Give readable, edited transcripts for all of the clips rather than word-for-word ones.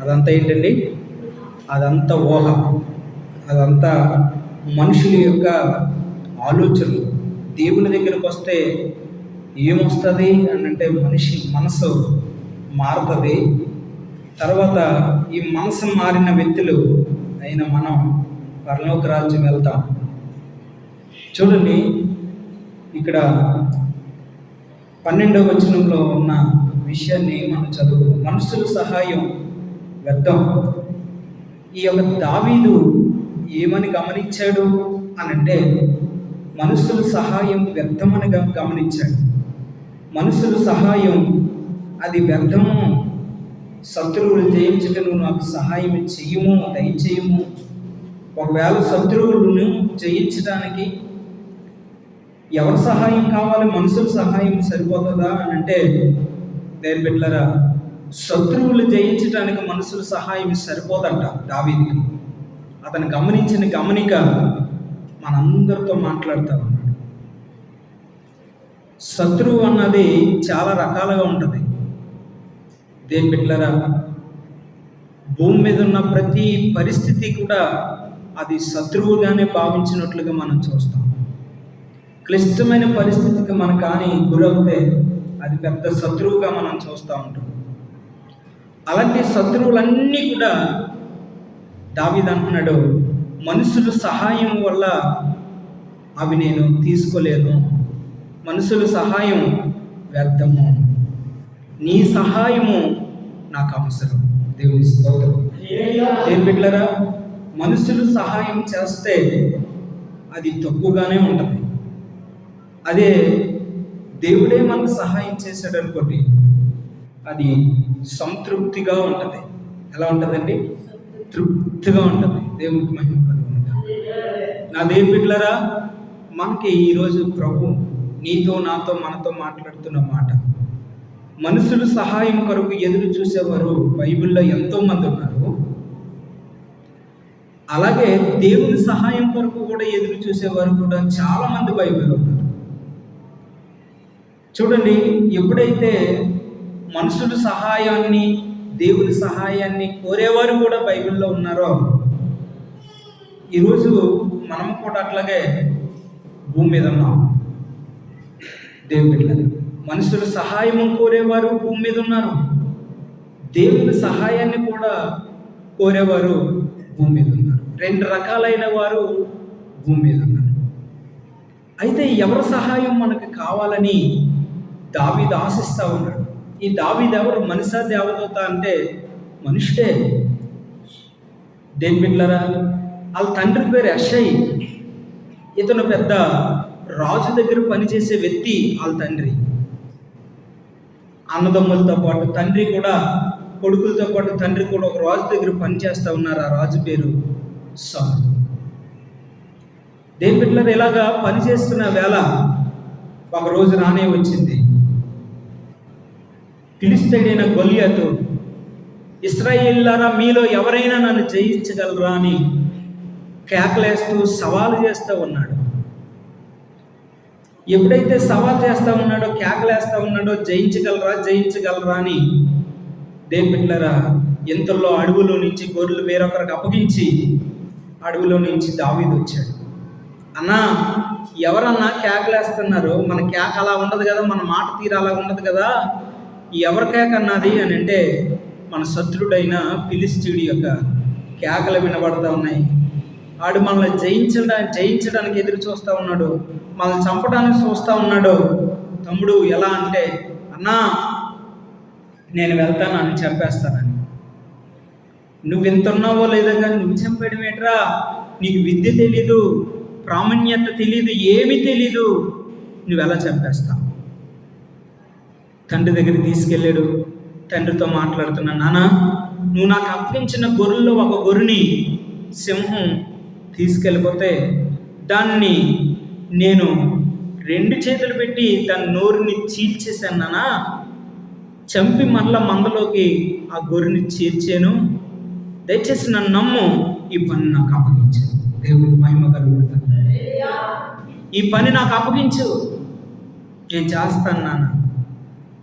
అదంతా ఏంటండి? అదంతా ఊహ, అదంతా మనుషుల యొక్క ఆలోచనలు. దేవుని దగ్గరకు వస్తే ఏమొస్తుంది అని అంటే మనిషి మనసు మారుతుంది. తర్వాత ఈ మనసు మారిన వ్యక్తులు అయిన మనం పరలోక రాజ్యం వెళ్తాం. చూడండి, ఇక్కడ 12వ వచనంలో ఉన్న విషయాన్ని మనం చదువు. మనుషుల సహాయం వ్యర్థం. ఈ యొక్క దావీదు ఏమని గమనించాడు అని అంటే మనుషుల సహాయం వ్యర్థమని గమనించాడు. మనుషుల సహాయం అది వ్యర్థము. శత్రువులు జయించటను నాకు సహాయం చెయ్యము, దయచేయము. ఒకవేళ శత్రువులను జయించడానికి ఎవరి సహాయం కావాలి? మనుషుల సహాయం సరిపోతుందా అని అంటే దేని బిడ్డలారా, శత్రువులు జయించడానికి మనుషుల సహాయం సరిపోదంట దావీదుకి. అతను గమనించిన గమనిక మనందరితో మాట్లాడుతూ ఉన్నాడు. శత్రువు అన్నది చాలా రకాలుగా ఉంటుంది. దేని బిడ్డలారా, భూమి మీద ఉన్న ప్రతి పరిస్థితి కూడా అది శత్రువుగానే భావించినట్లుగా మనం చూస్తాం. క్లిష్టమైన పరిస్థితికి మనం కానీ గురవుతే అది పెద్ద శత్రువుగా మనం చూస్తూ ఉంటాం. అలాంటి శత్రువులన్నీ కూడా దావీదు అంటున్నాడు, మనుషుల సహాయం వల్ల అవి నేను తీసుకోలేను. మనుషుల సహాయం వ్యర్థము. నీ సహాయము నాకు అవసరం. దేవుని స్తోత్రం. దేని బిడ్డలారా, మనుషులు సహాయం చేస్తే అది తక్కువగానే ఉంటుంది. అదే దేవుడే మనకు సహాయం చేశాడు అనుకోండి, అది సంతృప్తిగా ఉంటుంది. ఎలా ఉంటుందండి? తృప్తిగా ఉంటుంది. దేవునికి మహిమ కలుగును. నా దేవుని బిడ్డలారా, మనకి ఈరోజు ప్రభు నీతో నాతో మనతో మాట్లాడుతున్న మాట, మనుషులు సహాయం కొరకు ఎదురు చూసేవారు బైబిల్లో ఎంతోమంది ఉన్నారు. అలాగే దేవుని సహాయం కొరకు కూడా ఎదురు చూసేవారు కూడా చాలామంది బైబిల్లో ఉన్నారు. చూడండి, ఎప్పుడైతే మనుషుల సహాయాన్ని దేవుని సహాయాన్ని కోరేవారు కూడా బైబిల్లో ఉన్నారో, ఈరోజు మనం కూడా అట్లాగే భూమి మీద ఉన్నాం. దేవుని బిడ్డలారా, మనుషుల సహాయం కోరేవారు భూమి మీద ఉన్నారు. దేవుని సహాయాన్ని కూడా కోరేవారు భూమి మీద ఉన్నారు. రెండు రకాలైన వారు భూమి మీద ఉన్నారు. అయితే ఎవరి సహాయం మనకు కావాలని దావీదు ఆశిస్తూ ఉన్నాడు. ఈ దావీదు ఎవరు? మనిషా దేవదూత అంటే మనుషుడే. దేని బిడ్డలారా, వాళ్ళ తండ్రి పేరు యెషై. ఇతను పెద్ద రాజు దగ్గర పనిచేసే వ్యక్తి. వాళ్ళ తండ్రి అన్నదమ్ములతో పాటు తండ్రి కూడా, కొడుకులతో పాటు తండ్రి కూడా ఒక రాజు దగ్గర పనిచేస్తూ ఉన్నారు. ఆ రాజు పేరు సౌలు. దేని బిడ్డలారా, ఇలాగా పనిచేస్తున్న వేళ ఒక రోజు రానే వచ్చింది. ఫిలిష్తీయుడైన గొల్యాతు, ఇశ్రాయేలులారా మీలో ఎవరైనా నన్ను జయించగలరా అని కేకలేస్తూ సవాలు చేస్తూ ఉన్నాడు. ఎప్పుడైతే సవాల్ చేస్తూ ఉన్నాడో, కేకలేస్తూ ఉన్నాడో, జయించగలరా అని, దేని బిడ్డలారా, ఇంతలో అడవిలో నుంచి గొర్రెలు వేరొకరికి అప్పగించి అడవిలో నుంచి దావీదు వచ్చాడు. అన్నా, ఎవరన్నా కేకలేస్తున్నారు? మన కేక అలా ఉండదు కదా, మన మాట తీరు అలా ఉండదు కదా, ఎవరి కేక అన్నది అని అంటే మన శత్రుడైన ఫిలిష్తీయుడి యొక్క కేకలు వినబడతా ఉన్నాయి. ఆడు మనల్ని జయించడానికి ఎదురు చూస్తూ ఉన్నాడు, మనల్ని చంపడానికి చూస్తూ ఉన్నాడు. తమ్ముడు ఎలా అంటే, అన్నా నేను వెళ్తాను అని చంపేస్తానని. నువ్వు ఎంత ఉన్నావో లేదో కానీ నువ్వు చంపేయడం ఏంట్రా? నీకు విద్య తెలీదు, ప్రామాణ్యత తెలీదు, ఏమీ తెలీదు, నువ్వు ఎలా చంపేస్తావు? తండ్రి దగ్గరికి తీసుకెళ్ళాడు. తండ్రితో మాట్లాడుతున్నా, నాన్న నువ్వు నాకు అప్పగించిన గొర్రెల్లో ఒక గొర్రెని సింహం తీసుకెళ్ళిపోతే దాన్ని నేను 2 చేతులు పెట్టి దాని నోరుని చీల్చేశాను నాన్న, చంపి మరలా మందలోకి ఆ గొర్రెని చేర్చాను, దయచేసి నన్ను నమ్ము, ఈ పని నాకు అప్పగించు. దేవుడికి మహిమ కలుగుతుంది. ఈ పని నాకు అప్పగించు, నేను చేస్తాను నాన్న.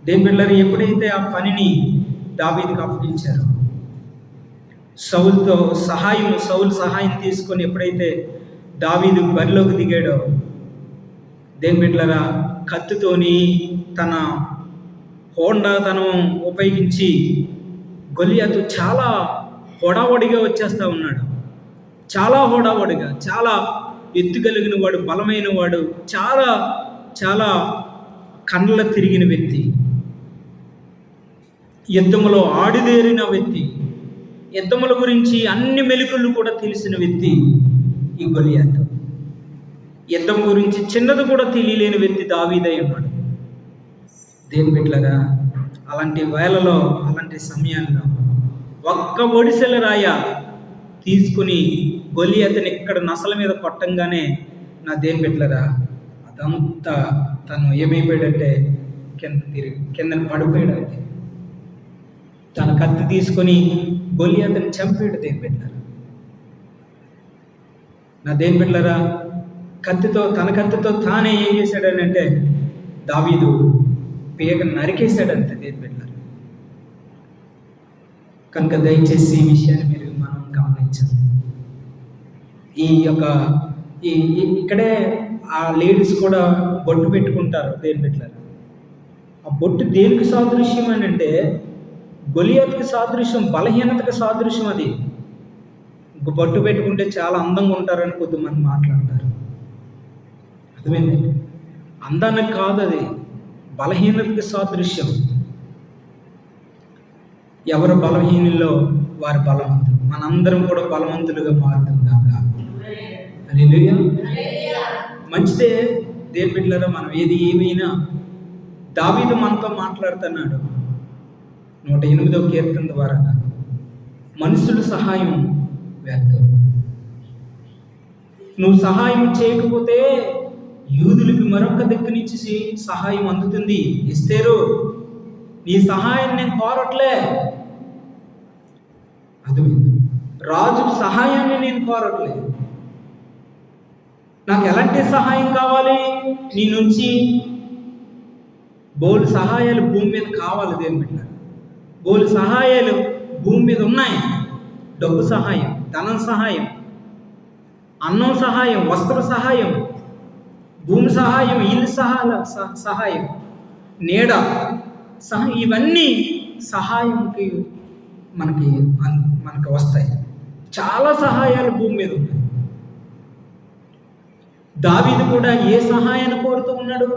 దేవుని బిడ్డలారా, ఎప్పుడైతే ఆ పనిని దావీదుకు అప్పగించారో సౌలు సహాయం తీసుకొని ఎప్పుడైతే దావీదు బరిలోకి దిగాడో, దేని బిడ్డలారా, కత్తితోని తన హోండాతనం ఉపయోగించి గొలియాతు చాలా హొడావడిగా వచ్చేస్తూ ఉన్నాడు. చాలా హోడావడిగా, చాలా ఎత్తుగలిగిన వాడు, బలమైన వాడు, చాలా చాలా కండ్ల తిరిగిన వ్యక్తి, యుద్ధములో ఆడిదేరిన వ్యక్తి, యుద్ధముల గురించి అన్ని మెలకులు కూడా తెలిసిన వ్యక్తి ఈ గొలియాతు. యుద్ధం గురించి చిన్నది కూడా తెలియలేని వ్యక్తి దావీదై ఉన్నాడు. దేని బిడ్డలారా, అలాంటి వేళలో, అలాంటి సమయాల్లో ఒక్క ఒడిసెల రాయ తీసుకుని గొలియాతుని ఇక్కడ నసల మీద కొట్టంగానే, నా దేని బిడ్డలారా, అదంతా తను ఏమైపోయాడంటే కింద పడిపోయాడు. అయితే తన కత్తి తీసుకొని గొలియాతుని చంపాడు. దేని బిడ్డలారా, నా దేని బిడ్డలారా, తన కత్తితో తానే ఏం చేశాడని అంటే దావీదు పేగ నరికేశాడంతే. దేని బిడ్డలారా, కనుక దయచేసి ఈ విషయాన్ని మీరు మనం గమనించండి. ఇక్కడే ఆ లేడీస్ కూడా బొట్టు పెట్టుకుంటారు. దేని బిడ్డలారా, ఆ బొట్టు దేనికి సాదృశ్యం అని అంటే గొలియాతుకి సాదృశ్యం, బలహీనతకి సాదృశ్యం. అది బొట్టు పెట్టుకుంటే చాలా అందంగా ఉంటారని కొద్దిమంది మాట్లాడతారు. అర్థమైంది? అందానికి కాదు, అది బలహీనతకి సాదృశ్యం. ఎవరు బలహీనుల్లో వారు బలవంతులు. మనందరం కూడా బలవంతులుగా మారుతాం కాక. హల్లెలూయా. మంచిదే దేని బిడ్డలారా, మనం ఏమైనా దావీదు మనతో మాట్లాడుతున్నాడు 108వ కీర్తన ద్వారా, మనుషుల సహాయం వ్యర్థం. నువ్వు సహాయం చేయకపోతే యూదులకి మరొక దిక్కు నుంచి సహాయం అందుతుంది. ఎస్తేరు, నీ సహాయం నేను కోరట్లే. అర్థమైంది? రాజు సహాయాన్ని నేను కోరట్లే. నాకు ఎలాంటి సహాయం కావాలి? నీ నుంచి బోలు సహాయాలు భూమి మీద కావాలి. దేని బిడ్డ, బోలు సహాయాలు భూమి మీద ఉన్నాయి. డబ్బు సహాయం, ధనం సహాయం, అన్నం సహాయం, వస్త్ర సహాయం, భూమి సహాయం, ఇల్లు సహాయం, నీడ సహాయం, ఇవన్నీ సహాయంకి మనకి వస్తాయి. చాలా సహాయాలు భూమి మీద ఉన్నాయి. దావీదు కూడా ఏ సహాయాన్ని కోరుతూ ఉన్నాడు?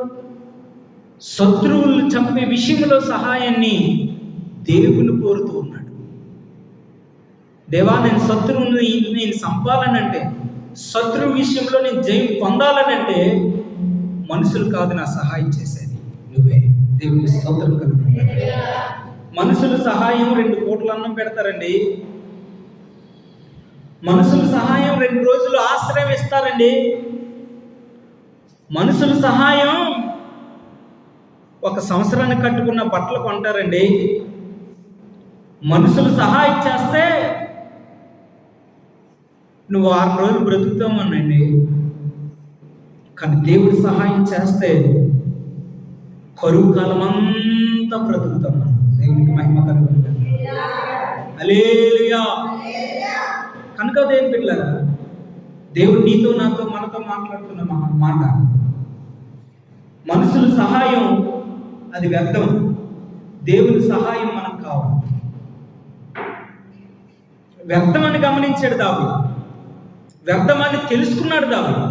శత్రువులను చంపే విషయంలో సహాయాన్ని దేవుని కోరుతూ ఉన్నాడు. దేవా, నేను శత్రువుని నేను చంపాలనంటే, శత్రువు విషయంలో నేను జయం పొందాలనంటే మనుషులు కాదు నా సహాయం చేసేది, నువ్వే. దేవుని స్తోత్రం కలుగుతుంది. మనుషుల సహాయం 2 పూటలు అన్నం పెడతారండి. మనుషుల సహాయం 2 రోజులు ఆశ్రయం ఇస్తారండి. మనుషుల సహాయం 1 సంవత్సరానికి కట్టుకున్న బట్టలు కొంటారండి. మనుషులు సహాయం చేస్తే నువ్వు 6 రోజులు బ్రతుకుతామనండి. కానీ దేవుడి సహాయం చేస్తే కరువు కాలం అంతా బ్రతుకుతాం. దేవునికి మహిమ కలుగుతుంది. హల్లెలూయా. కనుక దేవుని బిడ్డలారా, దేవుడు నీతో నాతో మనతో మాట్లాడుతున్న మాట, మనుషుల సహాయం అది వ్యర్థం. దేవుని సహాయం మనకు కావాలి. వ్యర్థమని గమనించాడు దావీదు, వ్యర్థమని తెలుసుకున్నాడు దావీదు.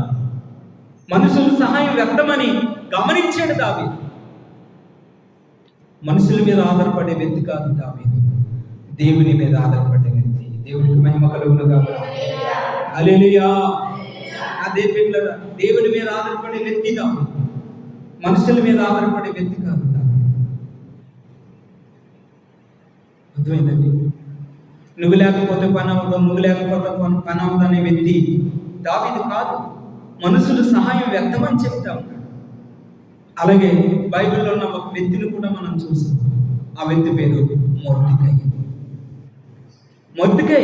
మనుషుల సహాయం వ్యర్థమని గమనించాడు దావీదు. మనుషుల మీద ఆధారపడే వ్యక్తి కాదు దావీదు, దేవుని మీద ఆధారపడే వ్యక్తి. దేవునికి మహిమ కలుగును గాక. హల్లెలూయా. అదే బిడ్డలారా, దేవుని మీద ఆధారపడే వ్యక్తి దావీదు, మనుషుల మీద ఆధారపడే వ్యక్తి కాదు దావీదు. అర్థమైందండి? నువ్వు లేకపోతే పని అవుతాం, నువ్వు లేకపోతే పని అవుతా అనే వ్యక్తి దావీదు కాదు. మనుషుల సహాయం వ్యర్థమని చెప్తా ఉన్నాడు. అలాగే బైబిల్లో ఉన్న ఒక వ్యక్తిని కూడా మనం చూసాం. ఆ వ్యక్తి పేరు మొర్దెకై.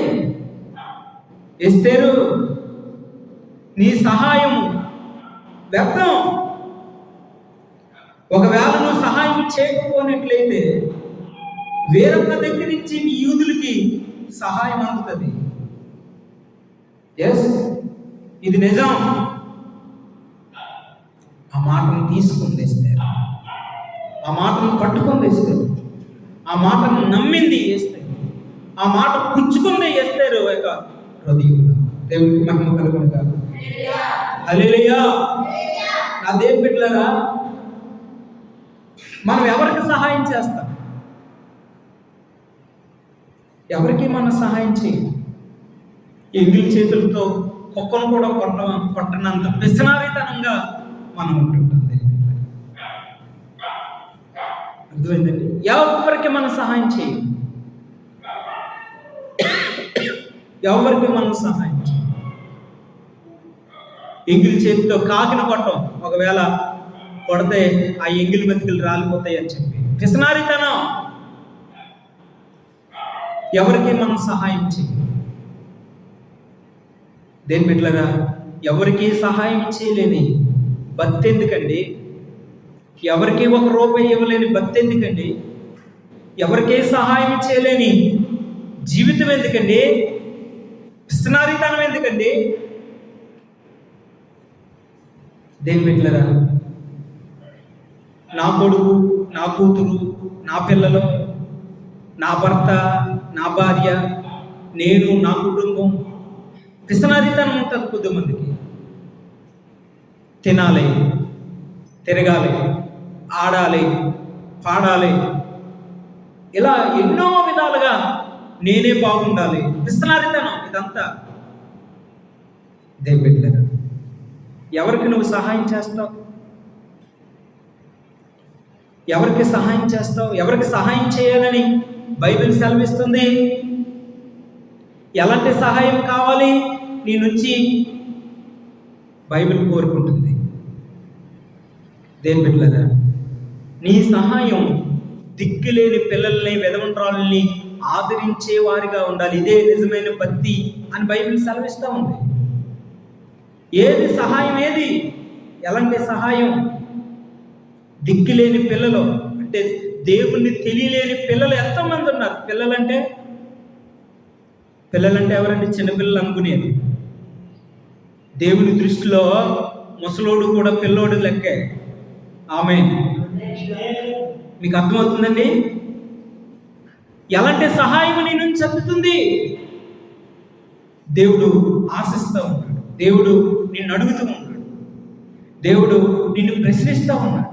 ఎస్తేరు, నీ సహాయం వ్యర్థం. ఒకవేళ నువ్వు సహాయం చేయకపోయినట్లయితే వేరొక దగ్గర నుంచి మీ యూదులకి సహాయం అందుతుంది. ఎస్, ఇది నిజం. ఆ మాటను తీసుకొని వేస్తారు, ఆ మాటను పట్టుకొని వేస్తారు, ఆ మాటను నమ్మింది వేస్తారు, ఆ మాట పుచ్చుకుందే వేస్తారు యొక్క హృదయంలో. దేవుడికి మహిమ కలుగును గాక. హల్లెలూయా. నా దేవుని బిడ్డలారా, మనం ఎవరికి సహాయం చేస్తాం? ఎవరికి మనం సహాయం చేయం. ఎంగిలి చేతులతో కుక్కను కూడా కొట్టనంత పిసనారితనంగా మనం ఉంటుంటాం. అర్థమైందండి? ఎవరికి మనం సహాయం చేయం, ఎవరికి మనం సహాయం చేయం. ఎంగిలి చేతితో కాకిన కొట్టం, ఒకవేళ కొడితే ఆ ఎంగిలి మెతుకులు రాలిపోతాయి అని చెప్పి పిసనారితనం. ఎవరికి మనం సహాయం చేయం. దేని బిడ్డలారా, ఎవరికి సహాయం చేయలేని భక్తి ఎందుకండి? ఎవరికి ₹1 ఇవ్వలేని భక్తి ఎందుకండి? ఎవరికే సహాయం చేయలేని జీవితం ఎందుకండి? పిసనారితనం ఎందుకండి? దేని బిడ్డలారా, నా కొడుకు, నా కూతురు, నా పిల్లలు, నా భర్త, నా భార్య, నేను, నా కుటుంబం, పిసనారితనం ఉంటుంది కొద్దిమందికి. తినాలి, తిరగాలి, ఆడాలి, పాడాలి, ఇలా ఎన్నో విధాలుగా నేనే బాగుండాలి, పిసనారితనం ఇదంతా. దేని బిడ్డలారా, ఎవరికి నువ్వు సహాయం చేస్తావు? ఎవరికి సహాయం చేస్తావు? ఎవరికి సహాయం చేయాలని బైబిల్ సెలవిస్తుంది? ఎలాంటి సహాయం కావాలి నీ నుంచి బైబిల్ కోరుకుంటుంది? దేని బిడ్డలారా, నీ సహాయం దిక్కులేని పిల్లల్ని, విధవంతురాలని ఆదరించే వారిగా ఉండాలి. ఇదే నిజమైన భక్తి అని బైబిల్ సెలవిస్తూ ఉంది. ఏది సహాయం? ఏది ఎలాంటి సహాయం? దిక్కులేని పిల్లలు అంటే దేవుణ్ణి తెలియలేని పిల్లలు ఎంతోమంది ఉన్నారు. పిల్లలంటే ఎవరంటే చిన్నపిల్లలు అనుకునేది. దేవుని దృష్టిలో ముసలోడు కూడా పిల్లోడు లెక్కే. ఆమేన్. మీకు అర్థమవుతుందండి? ఎలాంటి సహాయం నీ నుంచి అందుతుంది? దేవుడు ఆశిస్తూ ఉన్నాడు, దేవుడు నిన్ను అడుగుతూ ఉన్నాడు, దేవుడు నిన్ను ప్రశ్నిస్తూ ఉన్నాడు,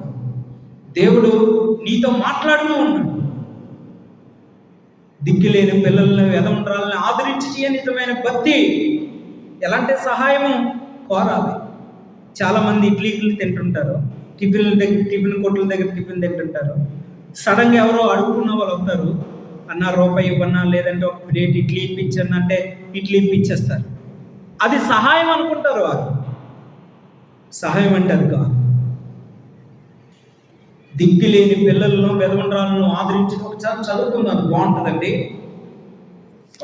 దేవుడు నీతో మాట్లాడుతూ ఉన్నాడు. దిక్కులేని పిల్లల్ని, విధవంతురాలని ఆదరించి నిజమైన భక్తి. ఎలాంటి సహాయము కోరాలి? చాలామంది ఇడ్లీలు తింటుంటారు, టిఫిన్ కొట్ల దగ్గర టిఫిన్ తింటుంటారు. సడన్గా ఎవరో అడుగుకున్న వాళ్ళు వస్తారు, అన్న ₹1 ఇవ్వన్నా, లేదంటే ఒక ప్లేట్ ఇడ్లీ ఇప్పించన్నా అంటే ఇడ్లీ ఇప్పించేస్తారు. అది సహాయం అనుకుంటారు వారు. సహాయం అంటే అది కాదు. దిక్కులేని పిల్లలను, విధవంతురాలను ఆదరించి ఒకసారి చదువుకున్నాను, బాగుంటుందండి.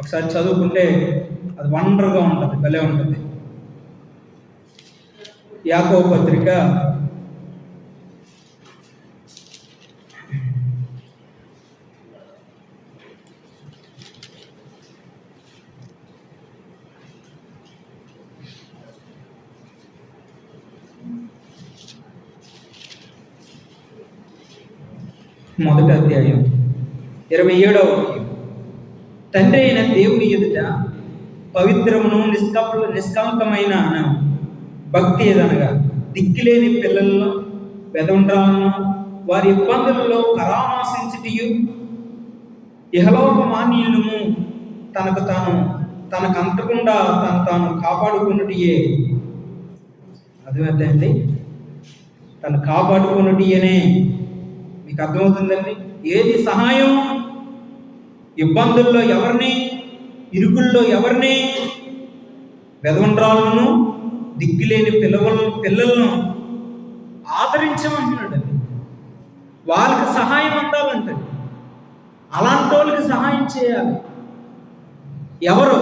ఒకసారి చదువుకుంటే అది వండర్గా ఉంటుంది, భలే ఉంటుంది. యాకోబు పత్రిక 1వ అధ్యాయం 27వ వాక్యం. తండ్రి అయిన దేవుని ఎదుట పవిత్రమును నిష్కలంకమైన భక్తి ఏదనగా దిక్కులేని పిల్లలను, విధవంతురాలను వారి ఇబ్బందులలో పరామర్శించుటయు, ఇహలోక మాన్యులను తనకు అంటకుండా తాను కాపాడుకున్నటియే. అర్థమైందండి? తను కాపాడుకున్నటియనే. మీకు అర్థమవుతుందండి? ఏది సహాయం? ఇబ్బందుల్లో ఎవరిని, ఇరుకుల్లో ఎవరిని? విధవంతురాలను, దిక్కులేని పిల్లలను ఆదరించమంటున్నాడు. వాళ్ళకి సహాయం అందాలంటే అలాంటి వాళ్ళకి సహాయం చేయాలి. ఎవరు?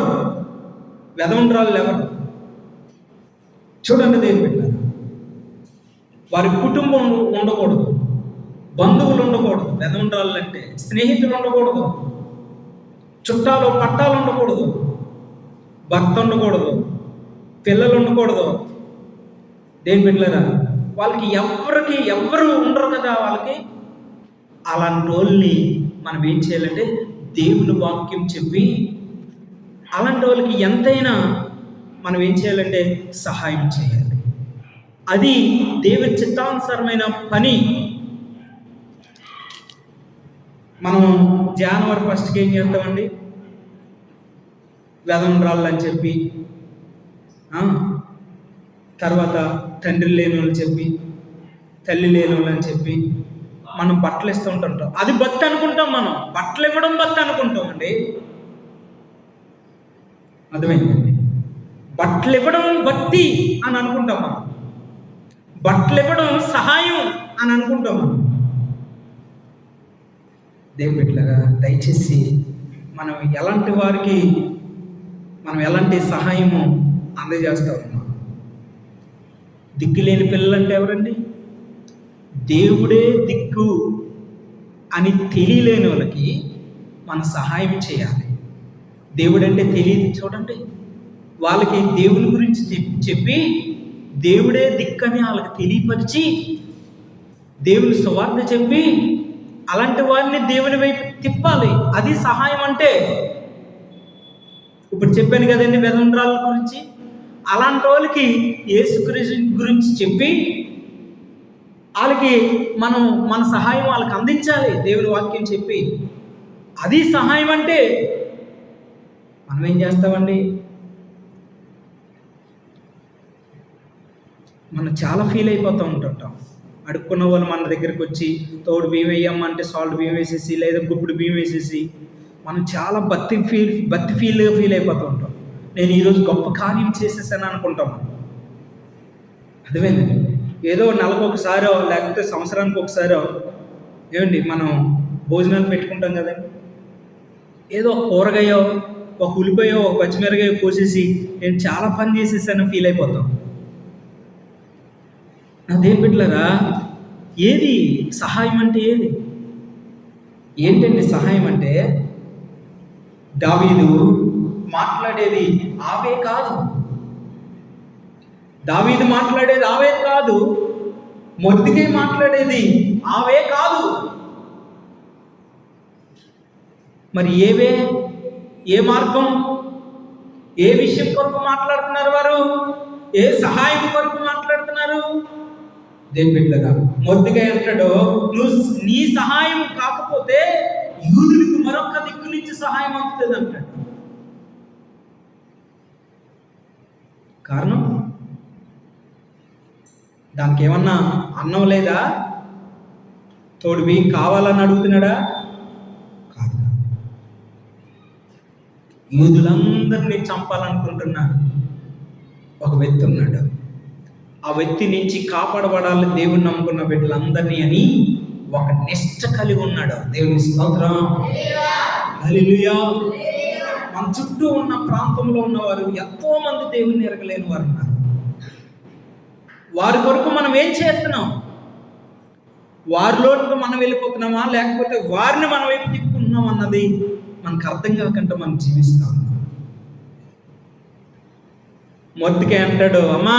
విధవంతురాలు ఎవరు? చూడండి, దేని పెట్టారు. వారి కుటుంబం ఉండకూడదు, బంధువులు ఉండకూడదు. విధవంతురాలు అంటే స్నేహితులు ఉండకూడదు, చుట్టాలు పట్టాలు ఉండకూడదు, భర్త ఉండకూడదు, పిల్లలు ఉండకూడదు. దేని బిడ్డలారా, వాళ్ళకి ఎవరు ఉండరు కదా వాళ్ళకి. అలాంటి వాళ్ళని మనం ఏం చేయాలంటే దేవుని వాక్యం చెప్పి అలాంటి వాళ్ళకి ఎంతైనా మనం ఏం చేయాలంటే సహాయం చేయాలి. అది దేవుని చిత్తానుసారమైన పని. మనం జనవరి 1కి ఏం చేస్తామండి? వెదనరాళ్ళు అని చెప్పి, తర్వాత తండ్రి లేని వాళ్ళు చెప్పి, తల్లి లేని వాళ్ళు అని చెప్పి మనం బట్టలు ఇస్తూ ఉంటుంటాం. అది భక్తి అనుకుంటాం. మనం బట్టలు ఇవ్వడం భక్తి అనుకుంటాం అండి. అర్థమైందండి? బట్టలు ఇవ్వడం భక్తి అని అనుకుంటాం మనం. బట్టలు ఇవ్వడం సహాయం అని అనుకుంటాం మనం. దేవుని బిడ్డలారా, దయచేసి మనం ఎలాంటి సహాయము అందజేస్తా ఉన్నాం. దిక్కులేని పిల్లలంటే ఎవరండి? దేవుడే దిక్కు అని తెలియలేని వాళ్ళకి మనం సహాయం చేయాలి. దేవుడంటే తెలియదు చూడండి. వాళ్ళకి దేవుని గురించి చెప్పి దేవుడే దిక్కని వాళ్ళకి తెలియపరిచి దేవుని సువార్త చెప్పి అలాంటి వారిని దేవుని వైపు తిప్పాలి. అది సహాయం అంటే. ఇప్పుడు చెప్పాను కదండి వెదనరాళ్ళ గురించి. అలాంటి వాళ్ళకి యేసుక్రీస్తు గురించి చెప్పి వాళ్ళకి మన సహాయం వాళ్ళకి అందించాలి. దేవుని వాక్యం చెప్పి అది సహాయం అంటే. మనం ఏం చేస్తామండి? మనం చాలా ఫీల్ అయిపోతూ ఉంటుంటాం. అడుక్కున్న వాళ్ళు మన దగ్గరికి వచ్చి తోడు బియ్యం వేయమ్మంటే సాల్ట్ బియ్యం వేసేసి లేదా గుప్పుడు బియ్యం వేసేసి మనం చాలా భక్తి ఫీల్ అయిపోతూ ఉంటాం. నేను ఈరోజు గొప్ప కార్యం చేసేసాను అనుకుంటాం. అర్థమైందండి? ఏదో నెలకు ఒకసారో లేకపోతే సంవత్సరానికి ఒకసారో ఏమండి మనం భోజనాలు పెట్టుకుంటాం కదండి. ఏదో ఒక కూరగాయో, ఒక ఉల్లిపాయో, ఒక పచ్చిమిరకాయో కోసేసి నేను చాలా పని చేసేసాను ఫీల్ అయిపోతాం. అదే బిడ్డలారా, ఏది సహాయం అంటే? ఏంటండి సహాయం అంటే? దావీదు మాట్లాడేది ఆవే కాదు. దావీదు మాట్లాడేది ఆవే కాదు. మొర్దెకై మాట్లాడేది ఆవే కాదు. మరి ఏ మార్గం, ఏ విషయం కొరకు మాట్లాడుతున్నారు వారు? ఏ సహాయం కొరకు మాట్లాడుతున్నారు? దేని బిడ్డగా మొర్దెకై అంటాడు, నీ సహాయం కాకపోతే యూదులకు మరొక దిక్కు నుంచి సహాయం అవుతుంది అంటాడు. కారణం దానికి ఏమన్నా అన్నం లేదా? తోడు బియ్యం కావాలని అడుగుతున్నాడా? కాదు. యూదులందరినీ చంపాలనుకుంటున్న ఒక వ్యక్తి ఉన్నాడు. ఆ వ్యక్తి నుంచి కాపాడబడాలి దేవుని నమ్ముకున్న బిడ్డలందరినీ అని ఒక నిష్ట కలిగి ఉన్నాడు. దేవుని స్తోత్రం, హల్లెలూయా. మన చుట్టూ ఉన్న ప్రాంతంలో ఉన్నవారు ఎంతో మంది దేవుని ఎరగలేని వారు ఉన్నారు. వారి కొరకు మనం ఏం చేస్తున్నాం? వారిలోకి మనం వెళ్ళిపోతున్నామా, లేకపోతే వారిని మనం వైపు తిప్పుకుంటున్నాం అన్నది మనకు అర్థం కాకుండా మనం జీవిస్తాం. మొర్దెకై అంటాడు, అమ్మా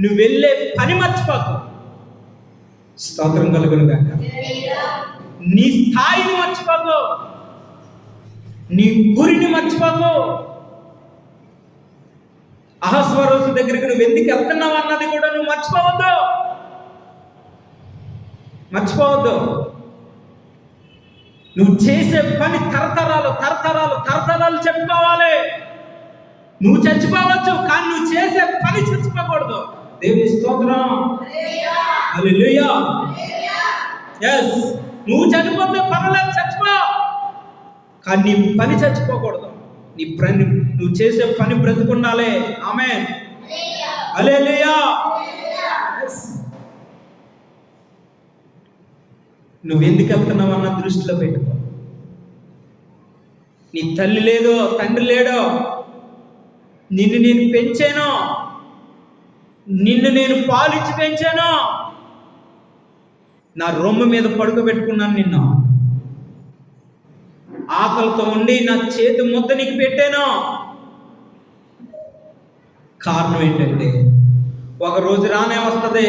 నువ్వు వెళ్ళే పని మర్చిపోకు. స్తోత్రం కలుగును గాక. నీ స్థాయిని మర్చిపోకు, నీ గురిని మర్చిపోకు. అహస్వరోసు దగ్గరికి నువ్వు ఎందుకు వెళ్తున్నావు అన్నది కూడా నువ్వు మర్చిపోవద్దు. నువ్వు చేసే పని తరతరాలు చెప్పుకోవాలి. నువ్వు చచ్చిపోవచ్చు, కానీ నువ్వు చేసే పని చచ్చిపోకూడదు. దేవుని స్తోత్రం, హల్లెలూయా. yes, నువ్వు చనిపోతే పర్వాలేదు, చచ్చిపో, కానీ నీ పని చచ్చిపోకూడదు. నువ్వు చేసే పని బ్రతుకుండాలి. ఆమేన్, హల్లెలూయా. నువ్వు ఎందుకు వెళ్తున్నావు అన్న దృష్టిలో పెట్టుకో. నీ తల్లి లేదో తండ్రి లేడో, నిన్ను నేను పెంచాను, నిన్ను నేను పాలిచ్చి పెంచాను, నా రొమ్ము మీద పడుకోబెట్టుకున్నాను నిన్ను. ఆ ఆకలితో ఉండి నా చేతి ముద్ద నీకు పెట్టాను. కారణం ఏంటంటే ఒక రోజు రానే వస్తుంది,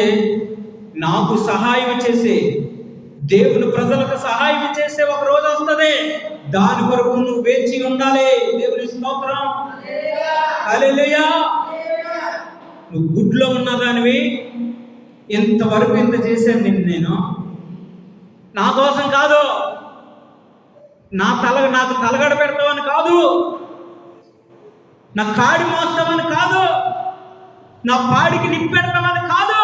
నాకు సహాయం చేసే, దేవుని ప్రజలకు సహాయం చేసే ఒక రోజు వస్తుంది. దాని కొరకు నువ్వు వేచి ఉండాలి. దేవుని స్తోత్రం. హల్లెలూయా. నువ్వు గుడ్లో ఉన్నదానివి, ఇంతవరకు ఇంత చేశాను నేను నా కోసం కాదు, నాకు తలగడ పెడతావని కాదు, నా కాడి మోస్తావని కాదు, నా పాడికి నిప్పెడతావని కాదు.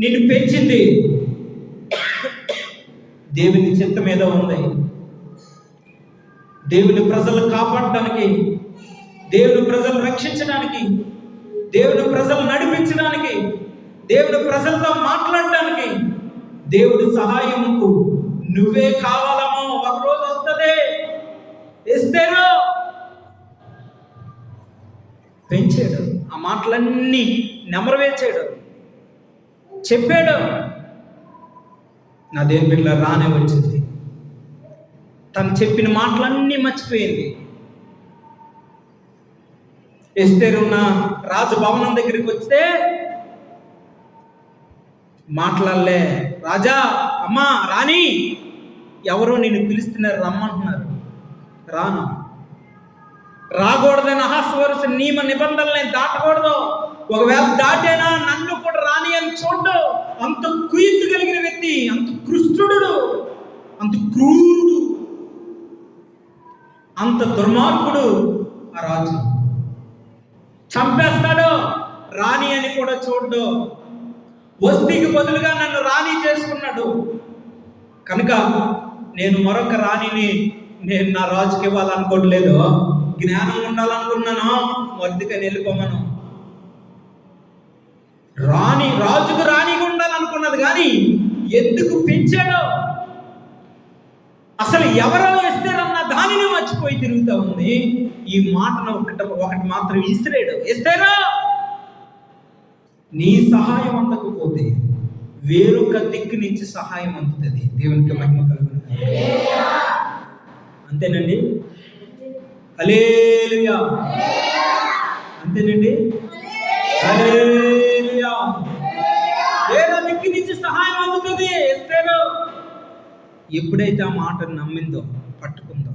నిన్ను పెంచింది దేవుని చిత్తం మీద ఉంది. దేవుని ప్రజలు కాపాడడానికి, దేవుని ప్రజలు రక్షించడానికి, దేవుని ప్రజలు నడిపించడానికి, దేవుని ప్రజలతో మాట్లాడడానికి, దేవుడి సహాయముకు నువ్వే కావాలమో ఒక రోజు వస్తుంది. ఎస్తేరు పెంచాడు, ఆ మాటలన్నీ నెమరవేర్చాడు, చెప్పాడు. నా దేవుని బిడ్డ రానే వచ్చింది. తను చెప్పిన మాటలన్నీ మర్చిపోయింది. ఎస్తేరున్న రాజభవనం దగ్గరికి వస్తే మాట్లాడలే. రాజా, అమ్మా, రాణి, ఎవరో నిన్ను పిలుస్తున్నారు, రమ్మంటున్నారు. రాను. రాకూడదని అహస్వరస నియమ నిబంధనలు దాటకూడదు. ఒకవేళ దాటేనా నన్ను కూడా రాని అని చూడ్డు. అంత కుయుక్తి కలిగిన వ్యక్తి, అంత కృష్ణుడు, అంత క్రూరుడు, అంత దుర్మార్గుడు ఆ రాజు. చంపేస్తాడు. రాణి అని కూడా చూడ్డు. వస్తీకి బదులుగా నన్ను రాణి చేసుకున్నాడు కనుక నేను మరొక రాణిని నేను నా రాజుకి ఇవ్వాలనుకోవట్లేదు. జ్ఞానం ఉండాలనుకున్నాను, మొద్దుకని వెళ్ళిపోమను. రాజుకు రాణిగా ఉండాలనుకున్నది కానీ ఎందుకు పెంచాడో, అసలు ఎవరో ఇస్తారన్న దానిని మర్చిపోయి తిరుగుతూ ఉంది. ఈ మాటను ఒకటి మాత్రం ఇస్తాడు. ఇస్తారా? నీ సహాయం అందకపోతే వేరొక దిక్కు నుంచి సహాయం అందుతుంది. దేవునికి మహిమ కలుగును. అంతేనండి. హల్లెలూయా. అంతేనండి. హల్లెలూయా. వేరొక దిక్కు నుంచి సహాయం అందుతుంది. ఇస్తాడు. ఎప్పుడైతే ఆ మాటను నమ్మిందో, పట్టుకుందో,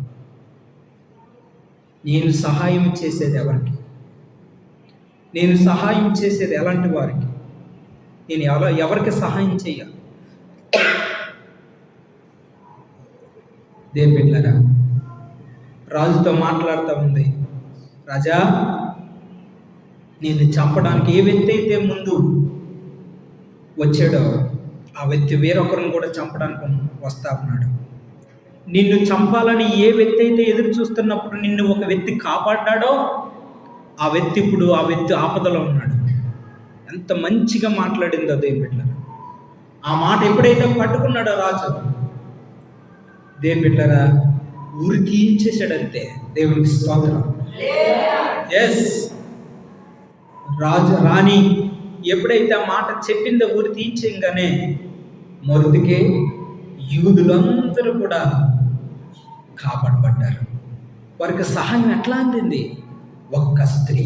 నేను సహాయం చేసేది ఎవరికి, నేను సహాయం చేసేది ఎలాంటి వారికి, నేను ఎవరికి సహాయం చేయాలి. దేవుని బిడ్డలారా, రాజుతో మాట్లాడుతూ ఉంది. రాజా, నేను చంపడానికి ఏ వ్యక్తి అయితే ముందు వచ్చాడో ఆ వ్యక్తి వేరొకరిని కూడా చంపడానికి వస్తా ఉన్నాడు. నిన్ను చంపాలని ఏ వ్యక్తి అయితే ఎదురు చూస్తున్నప్పుడు నిన్ను ఒక వ్యక్తి కాపాడ్డాడో ఆ వ్యక్తి ఇప్పుడు ఆపదలో ఉన్నాడు. ఎంత మంచిగా మాట్లాడిందో దేవుని బిడ్డలారా. ఆ మాట ఎప్పుడైతే పట్టుకున్నాడో రాజు, దేవుని బిడ్డలారా, ఊరి తీయించేశాడంతే. దేవునికి స్తోత్రం. ఎస్, రాణి ఎప్పుడైతే ఆ మాట చెప్పిందో ఊరి తీయించగానే మొదటికే యూదులందరూ కూడా కాపాడబడ్డారు. వారికి సహాయం ఎట్లా అందింది? ఒక్క స్త్రీ.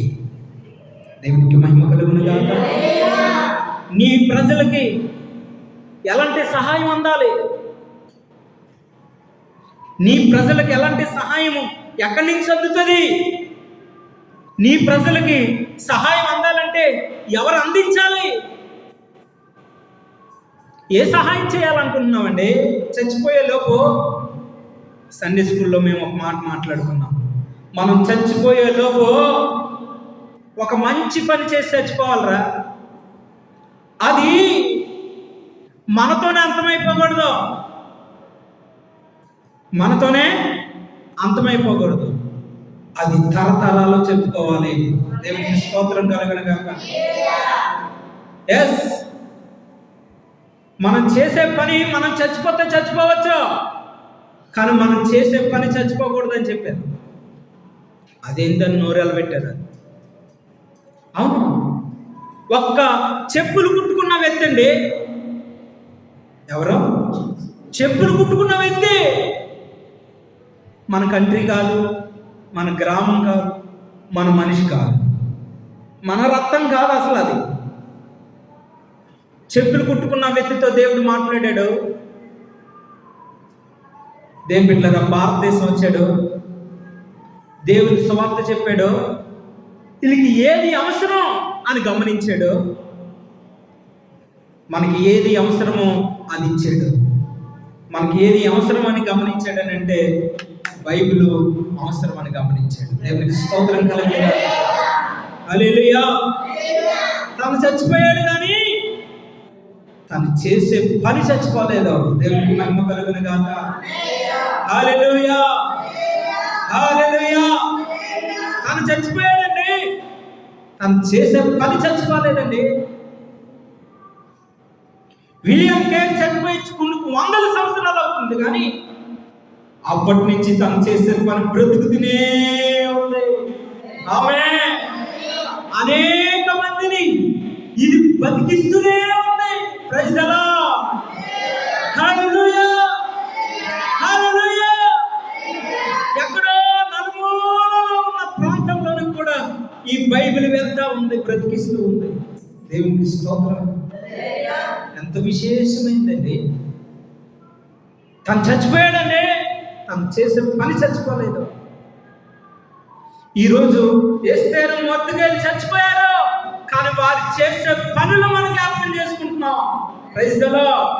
దేవునికి మహిమ కలుగును గాక. నీ ప్రజలకి ఎలాంటి సహాయం అందాలి? నీ ప్రజలకు ఎలాంటి సహాయము ఎక్కడి నుంచి అందుతుంది? నీ ప్రజలకి సహాయం అందాలంటే ఎవరు అందించాలి? ఏ సహాయం చేయాలనుకుంటున్నామండి? చచ్చిపోయే లోపు సండే స్కూల్లో మేము ఒక మాట మాట్లాడుకున్నాం. మనం చచ్చిపోయే లోపు ఒక మంచి పని చేసి చచ్చిపోవాలరా. అది మనతోనే అంతమైపోకూడదు, మనతోనే అంతమైపోకూడదు. అది తరతరాల్లో చెప్పుకోవాలి. దేవునికి స్తోత్రం కలుగును గాక. ఎస్, మనం చేసే పని మనం చచ్చిపోతే చచ్చిపోవచ్చు, కానీ మనం చేసే పని చచ్చిపోకూడదని చెప్పారు. అదేందని నోరేలు పెట్టారు. అవును, ఒక్క చెప్పులు కుట్టుకున్న వ్యక్తి అండి. ఎవరో చెప్పులు కుట్టుకున్న వ్యక్తి మన కంట్రీ కాదు, మన గ్రామం కాదు, మన మనిషి కాదు, మన రక్తం కాదు అసలు అది. చెప్పులు కుట్టుకున్న వ్యక్తితో దేవుడు మాట్లాడాడు. దేవుని బిడ్డలారా, భారతదేశం వచ్చాడు, దేవుని సువార్త చెప్పాడు, వీళ్ళకి ఏది అవసరం అని గమనించాడు, మనకి ఏది అవసరమో అది ఇచ్చాడు. మనకి ఏది అవసరం అని గమనించాడు అని అంటే బైబిల్ అవసరం అని గమనించాడు. దేవునికి స్తోత్రం కలుగుగా. హల్లెలూయా. తను చచ్చిపోయాడు కానీ తను చేసే పని చచ్చిపోలేదు. దేవునికి మహిమ కలుగును గాక. హల్లెలూయా, హల్లెలూయా. తను చచ్చిపోయాడండి, తను చేసే పని చచ్చిపోలేదండి. విలియం కేర్ చనిపోయి కొన్ని 100 సంవత్సరాలు అవుతుంది కానీ అప్పటి నుంచి తను చేసే పని బ్రతుకుతూనే ఉంది. ఆమేన్. అనేక మందిని ఇది బతికిస్తూనే ఉంది. Praise the Lord. Hallelujah, hallelujah. ఎక్కడో నలుమూలలో ఉన్న ప్రాంతంలోనూ కూడా ఈ బైబిల్ వెళ్తా ఉంది, బ్రతికిస్తూ ఉంది. దేవునికి స్తోత్రం. ఎంత విశేషమైందండి. తను చచ్చిపోయాడండి, తను చేసే పని చచ్చిపోలేదు. ఈరోజు ఎస్తేరు మొర్దెకై చచ్చిపోయారు కానీ వారు చేసే పనులు మనం జ్ఞాపకం చేసుకుంటున్నాం. Praise the lord.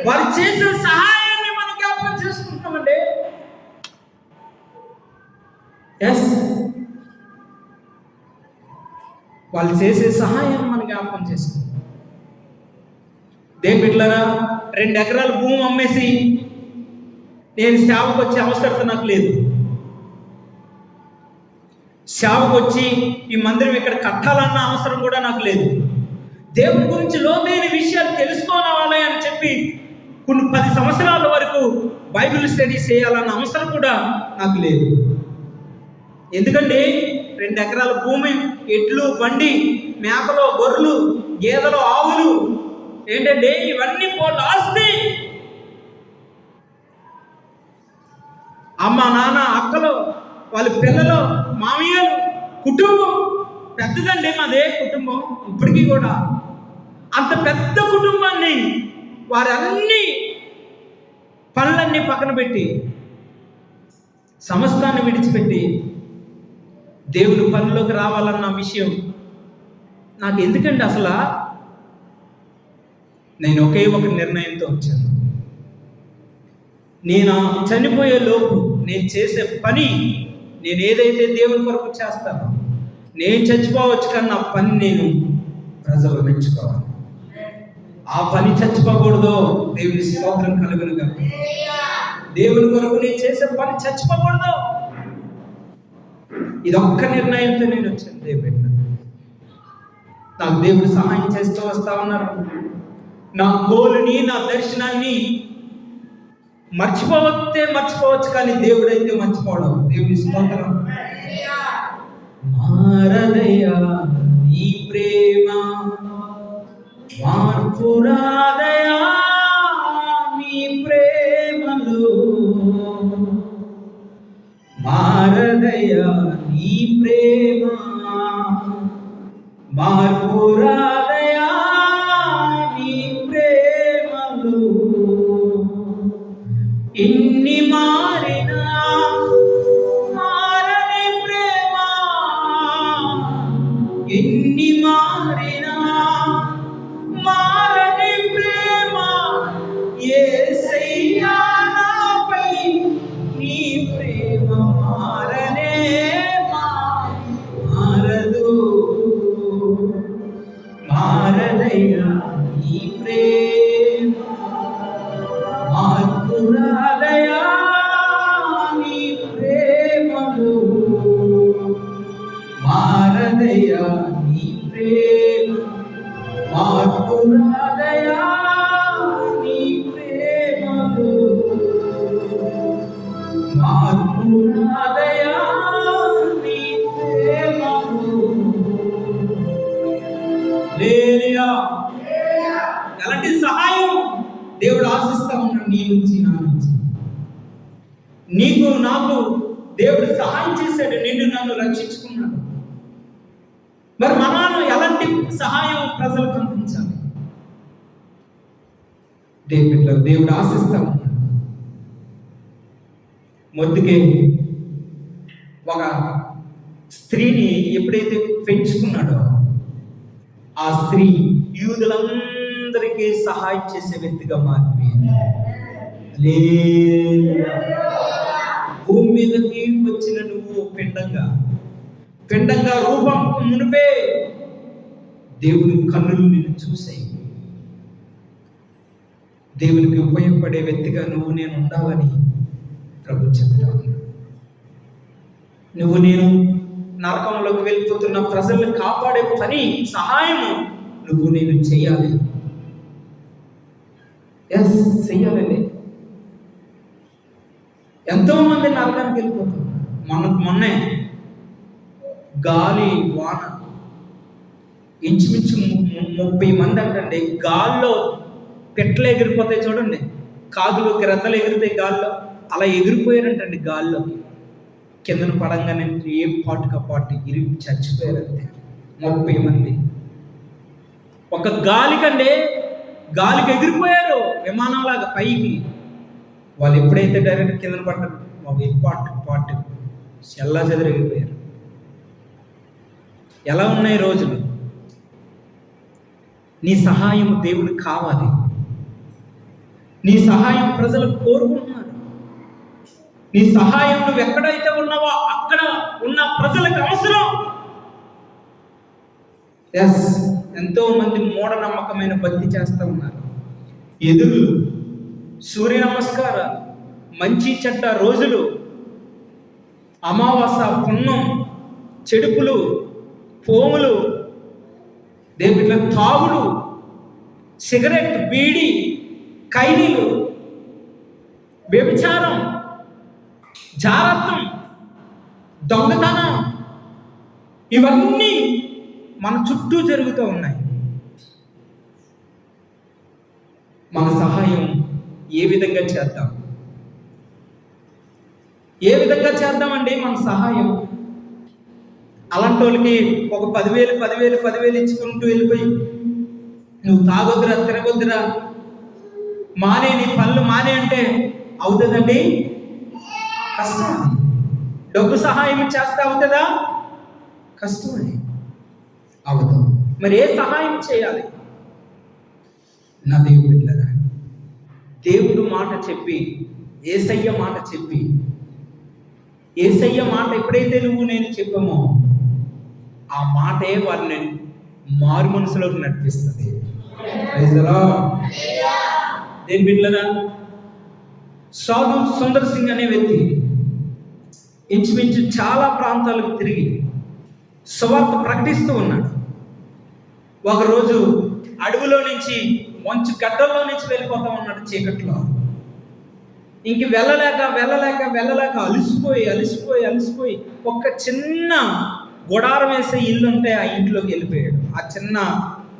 వారు చేసే సహాయాన్ని మనం జ్ఞాపకం చేసుకుంటున్నామండి. ఎస్, వాళ్ళు చేసే సహాయాన్ని మనం జ్ఞాపకం చేసుకుంటాం. దేవుని బిడ్డలారా, 2 ఎకరాల భూమి అమ్మేసి నేను సేవకు వచ్చే అవసరం నాకు లేదు. సేవకు వచ్చి ఈ మందిరం ఇక్కడ కట్టాలన్న అవసరం కూడా నాకు లేదు. దేవుని గురించి లోతైన విషయాలు తెలుసుకోవాలి అని చెప్పి కొన్ని 10 సంవత్సరాల వరకు బైబిల్ స్టడీ చేయాలన్న అవసరం కూడా నాకు లేదు. ఎందుకంటే 2 ఎకరాల భూమి, ఎడ్లు, బండి, మేకలు, గొర్రెలు, గేదెలు, ఆవులు ఏంటంటే ఇవన్నీ పోటీ ఆస్తి. అమ్మ, నాన్న, అక్కలు, వాళ్ళ పిల్లలు, మామయ్యలు, కుటుంబం పెద్దదండి. మాదే కుటుంబం. ఇప్పటికీ కూడా అంత పెద్ద కుటుంబాన్ని వారి అన్ని పనులన్నీ పక్కన పెట్టి, సమస్తాన్ని విడిచిపెట్టి దేవుని పనిలోకి రావాలన్న విషయం నాకు ఎందుకండి అసలు. నేను ఒకే ఒక నిర్ణయంతో వచ్చాను. నేను చనిపోయే లోపు నేను చేసే పని, నేను ఏదైతే దేవుని కొరకు చేస్తానో, నేను చచ్చిపోవచ్చు కానీ నా పని నేను ప్రజలు మెచ్చుకోవాలి. ఆ పని చచ్చిపోకూడదు. దేవుని స్తోత్రం కలుగును గాక. దేవుని కొరకు నేను చేసే పని చచ్చిపోకూడదు. ఇదొక్క నిర్ణయంతో నేను వచ్చాను. దేవుడు నాకు దేవుడు సహాయం చేస్తూ వస్తా ఉన్నారు. నా గోలుని, నా దర్శనాన్ని మర్చిపోవచ్చు కానీ దేవుడైతే మర్చిపోవడం. దేవుని స్తోత్రం. మారదయా నీ ప్రేమ, మార్పు రాదయా నీ ప్రేమలో, మారదయా నీ ప్రేమ, మార్పు రాదయా నీ ప్రేమలో. ఇన్ని మారినా మారని ప్రేమ, ఎన్ని మారినా మారని ప్రేమ, యేసయ్యా నాపై నీ ప్రేమ మారనే మారదు. మారదయ్యా నీ ప్రేమ, మార్పు రాదయా నీ ప్రేమలో, మారదయా నీ ప్రేమ, మార్పు రాదయా నీ ప్రేమలో, మార్పు రాదయా నీ ప్రేమలో. హల్లెలూయా. ఎలాంటి సహాయం దేవుడు ఆశిస్తా ఉన్నాడు నీ నుంచి, నా నుంచి. నీకు నాకు దేవుడు సహాయం చేశాడు, నిన్ను నన్ను రక్షించుకున్నాడు. మరి మనం ఎలాంటి సహాయం ప్రజలకు అందించాలి? దేవుడు ఆశిస్తా ఉన్నాడు. మొద్దుకే ఒక స్త్రీని ఎప్పుడైతే పెంచుకున్నాడో ఆ స్త్రీ యూదులందరికీ సహాయం చేసే వ్యక్తిగా మారిపోయింది. భూమి మీదకి వచ్చిన నువ్వు పిండంగా రూపం మునిపే దేవుని కన్నులు నిన్ను చూసాయి. దేవునికి ఉపయోగపడే వ్యక్తిగా నువ్వు నేను ఉండాలని ప్రభు చెప్తాను. నువ్వు నేను నరకంలోకి వెళ్ళిపోతున్న ప్రజల్ని కాపాడే పని, సహాయము నువ్వు నేను చెయ్యాలి. చెయ్యాలండి. ఎంతో మంది నరకానికి వెళ్ళిపోతున్నారు. మొన్నే గాలి వాన ఇంచుమించు 30 మంది అంటండి గాల్లో పెట్టలు ఎగిరిపోతాయి చూడండి, కాకులు గ్రద్దలు ఎగిరితాయి గాల్లో, అలా ఎగిరిపోయారంటండి గాల్లో. కిందను పడంగానే ఏ పాటు ఇరిగి చచ్చిపోయారంతే 30 మంది. ఒక గాలికి ఎగిరిపోయారు విమానంలాగా పైకి. వాళ్ళు ఎప్పుడైతే డైరెక్ట్ కిందన పడ్డారు పాటు చెల్లా చెదిరిగిపోయారు. ఎలా ఉన్నాయి రోజులు? నీ సహాయం దేవుడికి కావాలి. నీ సహాయం ప్రజలు కోరుకుంటున్నారు. నీ సహాయం నువ్వు ఎక్కడైతే ఉన్నావో అక్కడ ఉన్న ప్రజలకు అవసరం. ఎంతో మంది మూఢనమ్మకమైన భక్తి చేస్తూ ఉన్నారు. ఎదురు సూర్య నమస్కారాలు, మంచి చెడ్డ రోజులు, అమావాస పుణ్యం, చెడుపులు, పోములు, దేవుళ్ళ తాగుడు, సిగరెట్, బీడి, ఖైదీలు, వ్యభిచారం, జారత్వం, దొంగతనం, ఇవన్నీ మన చుట్టూ జరుగుతూ ఉన్నాయి. మన సహాయం ఏ విధంగా చేద్దామండి? మన సహాయం అలాంటి వాళ్ళకి ఒక 10,000 ఇచ్చుకుంటూ వెళ్ళిపోయి నువ్వు తాగొద్దురా, తిరగొద్దురా, మానే, నీ పనులు మానే అంటే అవుతుందండి? కష్టం. డబ్బు సహాయం చేస్తే అవుతుందా? కష్టం. అది అవదు. మరి ఏ సహాయం చేయాలి? నా దేవుడిట్లగా దేవుడు మాట చెప్పి, యేసయ్య మాట ఎప్పుడైతే నువ్వు నేను చెప్పామో ఆ మాటే వారిని మారు మనసులోకి నడిపిస్తుంది. దేని బిడ్డలరా, సాధు సుందర్ సింగ్ అనే వ్యక్తి ఇంచుమించు చాలా ప్రాంతాలకు తిరిగి సువార్త ప్రకటిస్తూ ఉన్నాడు. ఒకరోజు అడవిలో నుంచి మంచు గడ్డల్లో నుంచి వెళ్ళిపోతా ఉన్నాడు చీకట్లో. ఇంక వెళ్ళలేక అలిసిపోయి ఒక చిన్న గుడారం వేసే ఇల్లు ఉంటే ఆ ఇంట్లోకి వెళ్ళిపోయాడు.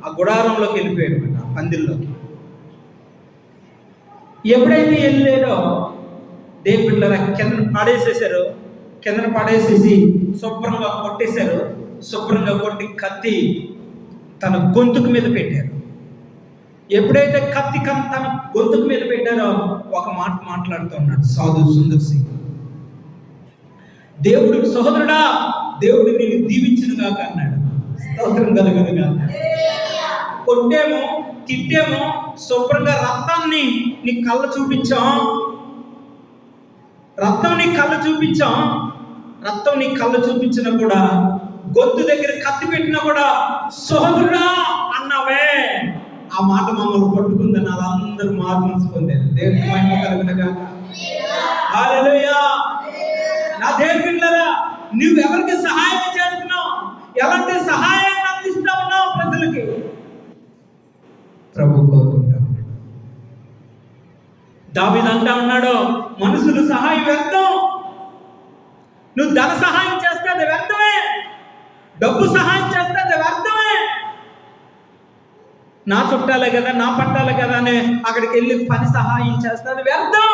ఆ గుడారంలోకి వెళ్ళిపోయాడు ఆ పందిల్లోకి. ఎప్పుడైతే వెళ్ళాడో దేవుళ్ళ కిందన పడేసేసి శుభ్రంగా కొట్టేశారు. శుభ్రంగా కొట్టి కత్తి తన గొంతుకు మీద పెట్టారు. ఎప్పుడైతే కత్తి తన గొంతుకు మీద పెట్టారో ఒక మాట మాట్లాడుతూ ఉన్నాడు సాధు సుందర్ సింగ్. దేవుడికి సహోదరుడా, దేవుడు నిన్ను దీవించునుగాక అన్నాడు. స్తోత్రం కలుగునుగా. కొట్టేమో తిట్టేమో శుభ్రంగా రక్తాన్ని నీ కళ్ళ చూపించాం. రక్తం నీ కళ్ళు చూపించినా కూడా, గొంతు దగ్గర కత్తి పెట్టినా కూడా సహోదరుడా అన్నావే. ఆ మాట మమ్మల్ని పట్టుకుందని వాళ్ళందరూ మార్పు పొందారు. దేవునికి మహిమ కలుగునుగా. హల్లెలూయా. నా దేవుని బిడ్డలారా, నువ్వెవరికి సహాయం చేస్తున్నావు? ఎలాంటి సహాయాన్ని అందిస్తా ఉన్నావు ప్రజలకి? ప్రభు కోరుకుంటా ఉన్నాడు. దావీదు అంటా ఉన్నాడు, మనుషులు సహాయం వ్యర్థం. నువ్వు ధన సహాయం చేస్తే అది వ్యర్థమే, డబ్బు సహాయం చేస్తే అది వ్యర్థమే. నా చుట్టాలే కదా, నా పట్టాలే కదా అని అక్కడికి వెళ్ళి పని సహాయం చేస్తే అది వ్యర్థం.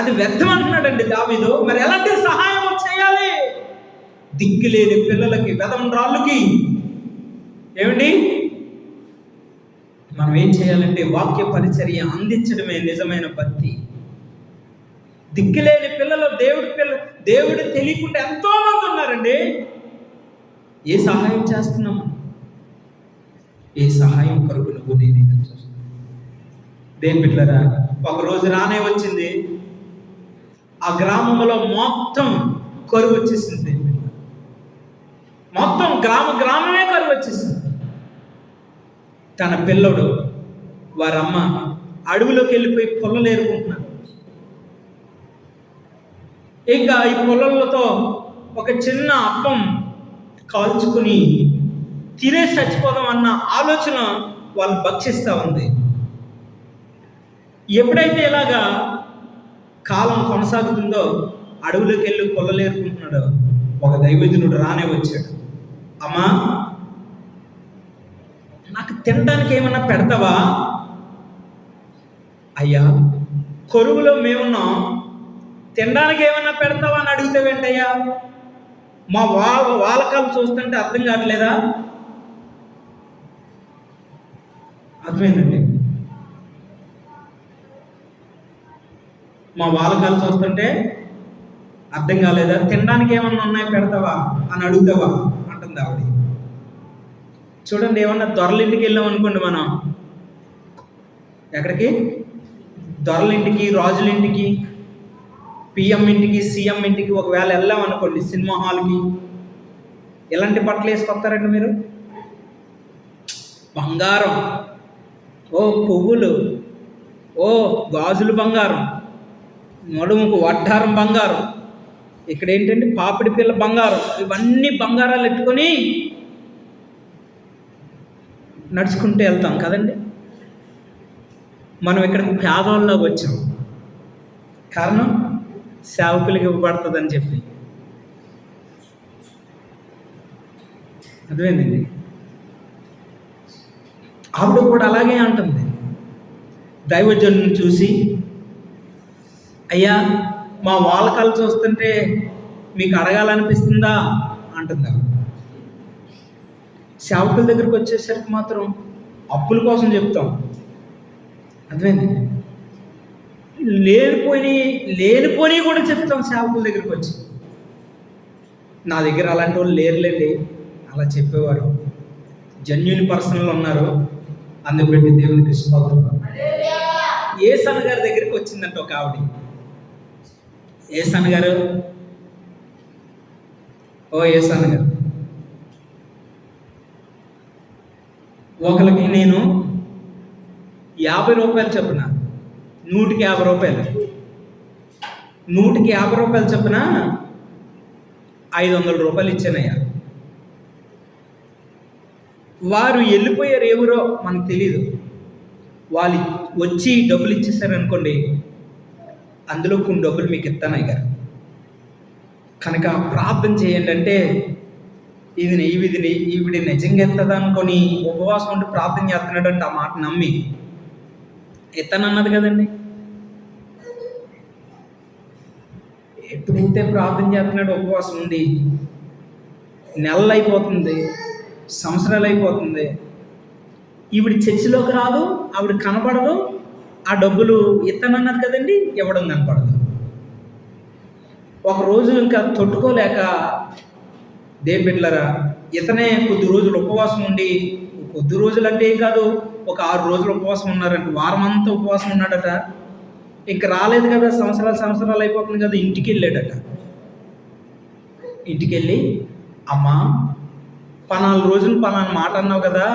అది వ్యర్థం అంటున్నాడండి దావీదు. మరి ఎలాంటి సహాయం చేయాలి? దిక్కులేని పిల్లలకి, వెదమరాళ్ళకి ఏమండి మనం ఏం చేయాలంటే వాక్య పరిచర్య అందించడమే నిజమైన భక్తి. దిక్కులేని పిల్లలు, దేవుడు తెలియకుండా ఎంతో మంది ఉన్నారండి. ఏ సహాయం చేస్తున్నాము? ఏ సహాయం కొరకు నువ్వు నేను చూస్తున్నాను. దేని బిడ్డలారా, ఒకరోజు రానే వచ్చింది, ఆ గ్రామంలో మొత్తం కరువు వచ్చేసింది. మొత్తం గ్రామమే కరువు వచ్చేసింది. తన పిల్లడు వారమ్మ అడవిలోకి వెళ్ళిపోయి పుల్లలు ఏరుకుంటున్నారు. ఇంకా ఈ పుల్లలతో ఒక చిన్న అప్పం కాల్చుకుని తినేసి చచ్చిపోదాం అన్న ఆలోచన వాళ్ళు భక్షిస్తూ ఉంది. ఎప్పుడైతే ఇలాగా కాలం కొనసాగుతుందో, అడవులోకి వెళ్ళి పుల్లలు ఏరుకుంటున్నాడో, ఒక దైవజనుడు రానే వచ్చాడు. అమ్మా, నాకు తినడానికి ఏమన్నా పెడతావా? అయ్యా, కొరువులో మేమున్నాం, తినడానికి ఏమన్నా పెడతావా అని అడిగితే వెంటయ్యా, మా వాలకాలు చూస్తుంటే అర్థం కావట్లేదా? అర్థమైందండి. మా వాలకాలు చూస్తుంటే అర్థం కాలేదా? తినడానికి ఏమన్నా ఉన్నాయి పెడతావా అని అడుగుతావా అంటుంది ఆవిడ. చూడండి, ఏమన్నా దొరలింటికి వెళ్ళాం అనుకోండి, మనం ఎక్కడికి, దొరలింటికి, రాజులింటికి, పిఎం ఇంటికి, సీఎం ఇంటికి ఒకవేళ వెళ్ళాం అనుకోండి, సినిమా హాల్కి, ఎలాంటి బట్టలు వేసుకొస్తారండి మీరు? బంగారం, ఓ పువ్వులు, ఓ గాజులు బంగారం, నడుముకు వడ్డారం బంగారం, ఇక్కడ ఏంటంటే పాపిడి పిల్ల బంగారం, ఇవన్నీ బంగారాలు ఎత్తుకొని నడుచుకుంటూ వెళ్తాం కదండి. మనం ఇక్కడ పేదవాళ్ళలోకి వచ్చాం. కారణం సేవకులకి ఇవ్వబడుతుందని చెప్పి. అర్థమైందండి. ఆవిడ కూడా అలాగే అంటుంది. దైవజనుని చూసి, అయ్యా, మా వాలకాలు చూస్తుంటే మీకు అడగాలనిపిస్తుందా అంటుంది. సేవకుల దగ్గరికి వచ్చేసరికి మాత్రం అప్పుల కోసం చెప్తాం. అర్థమైంది. లేనిపోని కూడా చెప్తాం సేవకుల దగ్గరికి వచ్చి. నా దగ్గర అలాంటి వాళ్ళు లేరులేండి, అలా చెప్పేవారు జెన్యూన్ పర్సనల్ ఉన్నారు. అందుబట్టి దేవునికి స్తోత్రం. ఏసన్న గారి దగ్గరికి వచ్చిందంట ఒక ఆవిడ. ఏసన్న గారు, ఓ ఏసన్న గారు, ఒకరికి నేను 50 రూపాయలు చొప్పున, 150 రూపాయలు, 150 రూపాయలు చొప్పున 500 రూపాయలు ఇచ్చానయ్యా. వారు వెళ్ళిపోయారు, ఎవరో మనకు తెలీదు. వాళ్ళు వచ్చి డబ్బులు ఇచ్చేసారనుకోండి, అందులో కొన్ని డబ్బులు మీకు ఇస్తానయ్య కనుక ప్రార్థన చేయండి అంటే, ఈవిడ నిజంగా ఎత్తదా అనుకొని ఉపవాసం ఉండి ప్రార్థన చేస్తున్నాడంటే ఆ మాట నమ్మి ఎత్తనన్నది కదండి. ఎప్పుడైతే ప్రార్థన చేస్తున్నాడు ఉపవాసం ఉండి, నెలలు అయిపోతుంది, సంవత్సరాలు అయిపోతుంది, ఈవిడ చర్చిలోకి రాదు, ఆవిడ కనపడదు, ఆ డబ్బులు ఇత్తనన్నది కదండి, ఇవ్వడం కనపడదు. ఒకరోజు ఇంకా తట్టుకోలేక, దేని బిడ్డలారా, ఇతనే కొద్ది రోజులు ఉపవాసం ఉండి, కొద్ది రోజులు అంటే ఏం కాదు, ఒక 6 రోజులు ఉపవాసం ఉన్నారంట, వారం అంతా ఉపవాసం ఉన్నాడట. ఇంక రాలేదు కదా, సంవత్సరాలు అయిపోతుంది కదా, ఇంటికి వెళ్ళాడట. ఇంటికి వెళ్ళి, అమ్మా, 14 రోజులు పలానా మాట అన్నావు కదా,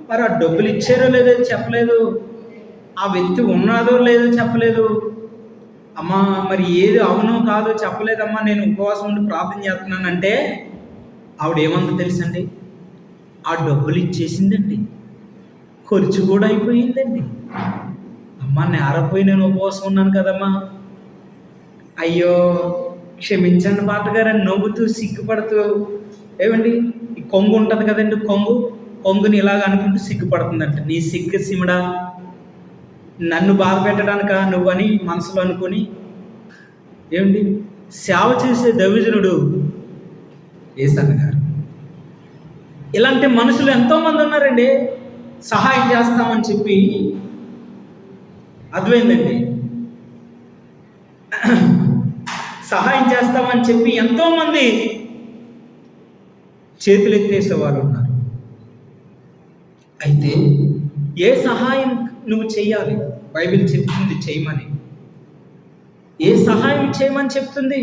మరి ఆ డబ్బులు ఇచ్చారో లేదో చెప్పలేదు, ఆ వ్యక్తి ఉన్నాదో లేదో చెప్పలేదు, అమ్మా మరి ఏది అవునో కాదో చెప్పలేదమ్మా, నేను ఉపవాసం ఉండి ప్రార్థన చేస్తున్నానంటే, ఆవిడ ఏమందో తెలుసండి, ఆ డబ్బులు ఇచ్చేసిందండి, ఖర్చు కూడా అయిపోయిందండి. అమ్మా, నేరపోయి నేను ఉపవాసం ఉన్నాను కదమ్మా, అయ్యో క్షమించండి పాటగారని నవ్వుతూ సిగ్గుపడుతూ, ఏమండి ఈ కొంగు ఉంటుంది కదండి, కొంగుని ఇలాగ అనుకుంటూ సిగ్గుపడుతుందంట. నీ సిగ్గు సిమడా, నన్ను బాధ పెట్టడానిక నువ్వని మనసులో అనుకొని ఏమిటి సేవ చేసే దైవజనుడు యేసన్న గారు. ఇలాంటి మనుషులు ఎంతోమంది ఉన్నారండి. సహాయం చేస్తామని చెప్పి అర్థమైందండి, సహాయం చేస్తామని చెప్పి ఎంతోమంది చేతులు ఎత్తేసేవారు ఉన్నారు. అయితే ఏ సహాయం నువ్వు చెయ్యాలి? బైబిల్ చెప్తుంది చేయమని. ఏ సహాయం చేయమని చెప్తుంది?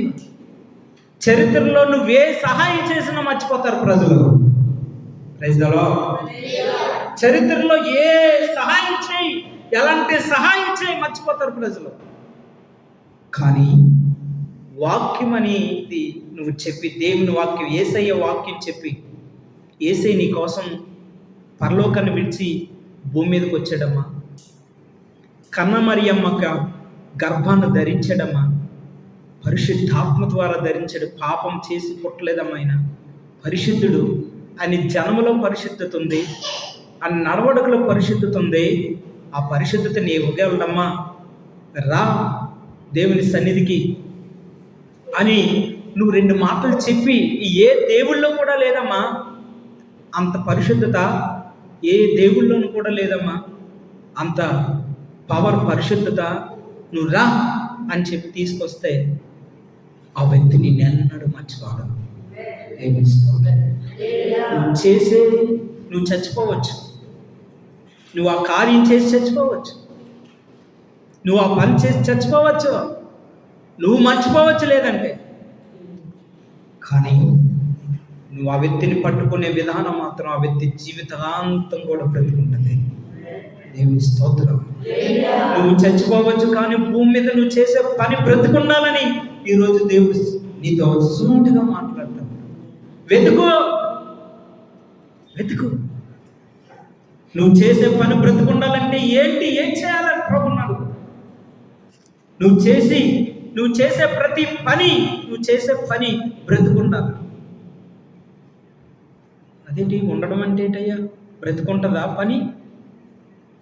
చరిత్రలో నువ్వే సహాయం చేసినా మర్చిపోతారు ప్రజలు. Praise the lord. చరిత్రలో ఏ సహాయం చేయి, ఎలాంటి సహాయం చేయి మర్చిపోతారు ప్రజలు. కానీ వాక్యం అనేది నువ్వు చెప్పి, దేవుని వాక్యం, యేసయ్య వాక్యం చెప్పి, యేసయ్య నీ కోసం పరలోకాన్ని విడిచి భూమి మీదకి వచ్చాడమ్మా, కన్న మరియమ్మక గర్భాన్ని ధరించడమ్మా, పరిశుద్ధాత్మ ద్వారా ధరించాడు, పాపం చేసి పుట్టలేదమ్మా, ఆయన పరిశుద్ధుడు, ఆయన జన్మలో పరిశుద్ధత ఉంది, ఆ నడవడికలో పరిశుద్ధత ఉంది. ఆ పరిశుద్ధత నీ ఇవ్వగలడమ్మా, రా దేవుని సన్నిధికి అని నువ్వు 2 మాటలు చెప్పి, ఏ దేవుళ్ళో కూడా లేదమ్మా అంత పరిశుద్ధత, ఏ దేవుళ్ళోనూ కూడా లేదమ్మా అంత పవర్, పరిశుద్ధత. నువ్వు రా అని చెప్పి తీసుకొస్తే ఆ వ్యక్తి నిన్నెన్నడూ మర్చిపోడు. నువ్వు చేసేది, నువ్వు చచ్చిపోవచ్చు, నువ్వు ఆ కార్యం చేసి చచ్చిపోవచ్చు, నువ్వు ఆ పని చేసి చచ్చిపోవచ్చు, నువ్వు మర్చిపోవచ్చు లేదంటే, కానీ నువ్వు ఆ వ్యక్తిని పట్టుకునే విధానం మాత్రం ఆ వ్యక్తి జీవితాంతం కూడా బ్రతుకుంటుంది. దేవుని స్తోత్రం. నువ్వు చచ్చిపోవచ్చు, కానీ భూమి మీద నువ్వు చేసే పని బ్రతుకుండాలని ఈరోజు దేవుడు నీతో సూటిగా మాట్లాడతాడు. వెతుకు, వెతుకు. నువ్వు చేసే పని బ్రతుకుండాలంటే ఏంటి, ఏం చేయాలని ప్రభున్నాడు. నువ్వు చేసే ప్రతి పని, నువ్వు చేసే పని బ్రతుకుండాలి. అదేంటి ఉండడం అంటే ఏంటయ్యా? బ్రతుకుంటుందా పని?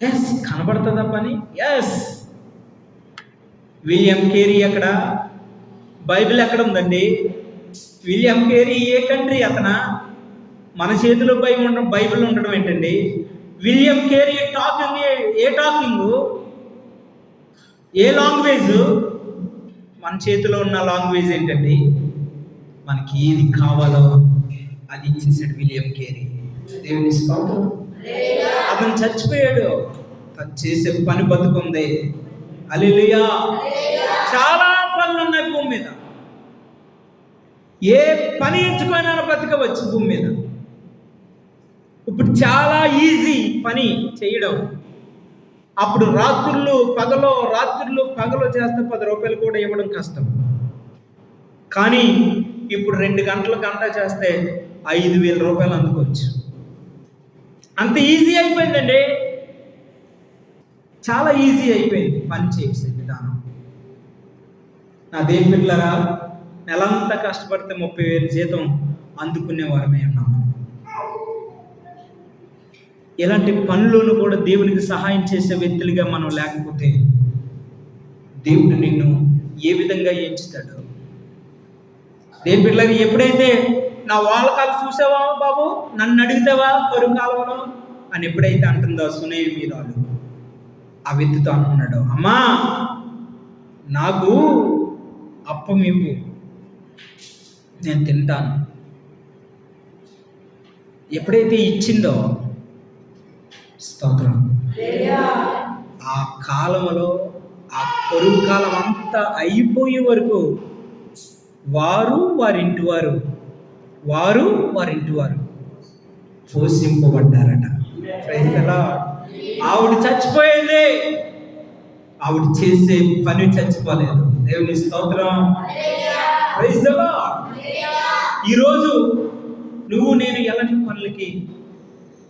ఎస్. కనబడుతుందా పని? ఎస్. విలియం కేరీ ఎక్కడ? బైబిల్ ఎక్కడ ఉందండి? విలియం కేరీ ఏ కంట్రీ అతనా? మన చేతిలో బైబిల్ ఉండడం ఏంటండి? విలియం కేరీ టాకింగ్ ఏ టాకింగ్, ఏ లాంగ్వేజ్? మన చేతిలో ఉన్న లాంగ్వేజ్ ఏంటండి? మనకి ఏది కావాలో అది ఇచ్చేసాడు విలియం కేరీ. దేవుని స్తోత్రం. అతను చచ్చిపోయాడు, తను చేసే పని బతుకుంది. హల్లెలూయా. చాలా పనులు ఉన్నాయి భూమి మీద, ఏ పని ఎంచుకోయినా బ్రతకవచ్చు భూమి మీద. ఇప్పుడు చాలా ఈజీ పని చేయడం. అప్పుడు రాత్రులు పగలో చేస్తే 10 రూపాయలు కూడా ఇవ్వడం కష్టం. కానీ ఇప్పుడు 2 గంట చేస్తే 5,000 రూపాయలు అందుకోవచ్చు. అంత ఈజీ అయిపోయిందండి, చాలా ఈజీ అయిపోయింది పని చేసే విధానం. నా దేవుని బిడ్డలారా, నెలంతా కష్టపడితే 30,000 జీతం అందుకునే వారమే ఉన్నాము. ఇలాంటి పనులను కూడా దేవునికి సహాయం చేసే వ్యక్తులుగా మనం లేకపోతే దేవుడు నిన్ను ఏ విధంగా ఎంచుతాడు? దేవుని బిడ్డలారా, ఎప్పుడైతే నా వాళ్ళకాలు చూసావా బాబు, నన్ను అడిగితేవా కరువు కాలంలో అని ఎప్పుడైతే అంటుందో సునేమి మీరాలు, ఆ వ్యక్తితో అంటున్నాడు, అమ్మా నాకు అప్పం ఇవ్వు, నేను తింటాను. ఎప్పుడైతే ఇచ్చిందో, స్తోత్రం, ఆ కాలంలో ఆ కరువు కాలం అంతా అయిపోయే వరకు వారింటి వారు పోషింపబడ్డారట. ఆవిడ చచ్చిపోయింది, ఆవిడ చేసే పని చచ్చిపోలేదు. దేవుని స్తోత్రం. Praise the lord. ఈరోజు నువ్వు నేను ఎలాంటి పనులకి,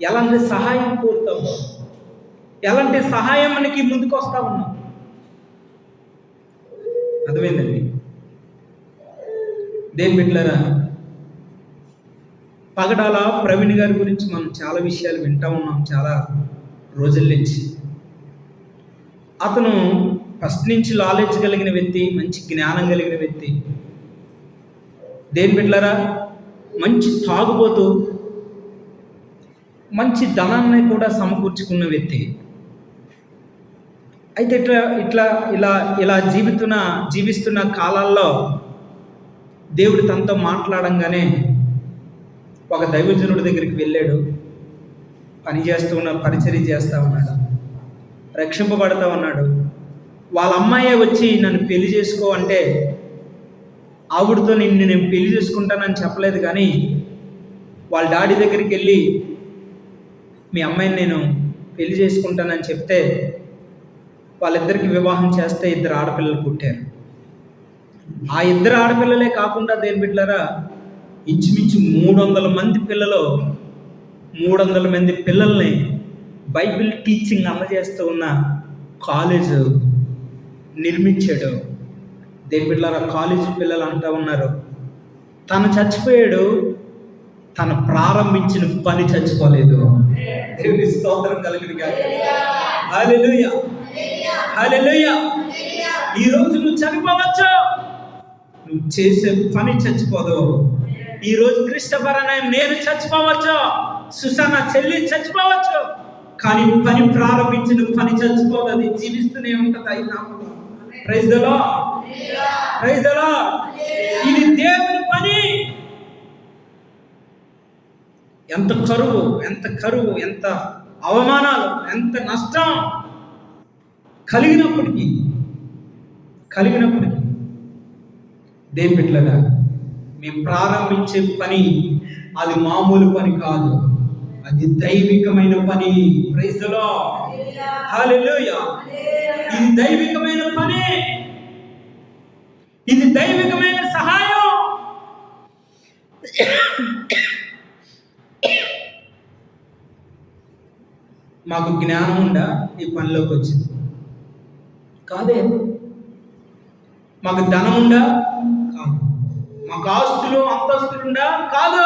ఎలాంటి సహాయం కోరుతావు, ఎలాంటి సహాయం మనకి ముందుకు వస్తా ఉన్నావు? అర్థమైందండి? దేవుని బిడ్డలారా, పగడాల ప్రవీణ్ గారి గురించి మనం చాలా విషయాలు వింటా ఉన్నాం చాలా రోజుల నుంచి. అతను ఫస్ట్ నుంచి నాలెడ్జ్ కలిగిన వ్యక్తి, మంచి జ్ఞానం కలిగిన వ్యక్తి. దేని బిడ్డలారా, మంచి తాగుబోతూ మంచి ధనాన్ని కూడా సమకూర్చుకున్న వ్యక్తి. అయితే ఇలా జీవిస్తున్న కాలాల్లో దేవుడు తనతో మాట్లాడంగానే ఒక దైవజనుడి దగ్గరికి వెళ్ళాడు. పరిచర్య చేస్తూ ఉన్నాడు, రక్షింపబడతా ఉన్నాడు. వాళ్ళ అమ్మాయే వచ్చి నన్ను పెళ్లి చేసుకో అంటే ఆవిడతో నేను పెళ్లి చేసుకుంటానని చెప్పలేదు, కానీ వాళ్ళ డాడీ దగ్గరికి వెళ్ళి మీ అమ్మాయిని నేను పెళ్లి చేసుకుంటానని చెప్తే వాళ్ళిద్దరికి వివాహం చేస్తే 2 ఆడపిల్లలు పుట్టారు. ఆ 2 ఆడపిల్లలే కాకుండా దేని బిడ్డలారా, ఇంచుమించు 300 మంది పిల్లల్ని బైబిల్ టీచింగ్ అందజేస్తూ ఉన్న కాలేజ్ నిర్మించాడు. దేని బిడ్డలారా, కాలేజీ పిల్లలు అంటూ ఉన్నారు, తను చచ్చిపోయాడు, తను ప్రారంభించిన పని చచ్చిపోలేదు. దేవుని స్తోత్రం కలుగును గాక. హల్లెలూయా, హల్లెలూయా. ఈరోజు నువ్వు చనిపోవచ్చు, నువ్వు చేసే పని చచ్చిపోదు. ఈరోజు క్రిస్టఫర్ అనే నేను చచ్చిపోవచ్చు, సుసన్న చెల్లి చచ్చిపోవచ్చు, కానీ పని ప్రారంభించిన పని చచ్చిపోదు, అది జీవిస్తూనే ఉంటుంది. అయినా praise the lord, praise the lord. ఇది దేవుని పని. ఎంత కరువు, ఎంత అవమానాలు, ఎంత నష్టం కలిగినప్పటికీ దేని బిడ్డలారా, మేము ప్రారంభించే పని అది మామూలు పని కాదు, అది దైవికమైన పని. ప్రైజ్ ది లార్డ్, హల్లెలూయా. ఇది దైవికమైన పని, ఇది దైవికమైన సహాయం. మాకు జ్ఞానం ఉందా ఈ పనిలోకి వచ్చింది? కాదే. మాకు ధనం ఉందా? కాదు. మాకు ఆస్తులు అంతస్తులుందా? కాదు.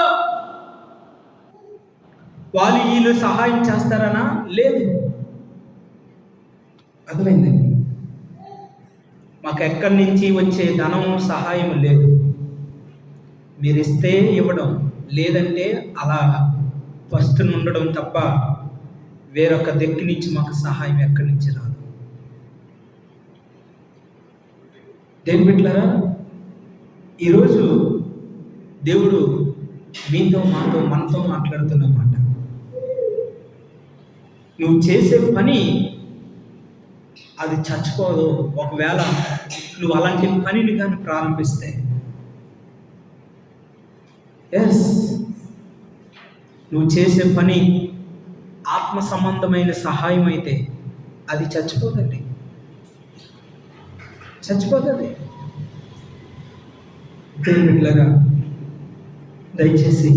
వీళ్ళు సహాయం చేస్తారనా? లేదు. అర్థమైందండి? మాకు ఎక్కడి నుంచి వచ్చే ధనం సహాయం లేదు. మీరు ఇస్తే ఇవ్వడం, లేదంటే అలా వస్తుని ఉండడం తప్ప వేరొక దగ్గర నుంచి మాకు సహాయం ఎక్కడి నుంచి రాదు. దేని బిడ్డలారా, ఈరోజు దేవుడు మనతో మాట్లాడుతున్నమాట. నువ్వు చేసే పని అది చచ్చిపోదు. ఒకవేళ నువ్వు అలాంటి పనిని కానీ ప్రారంభిస్తే, నువ్వు చేసే పని ఆత్మ సంబంధమైన సహాయం అయితే అది చచ్చిపోతుంది. దేవుడిలాగా దయచేసి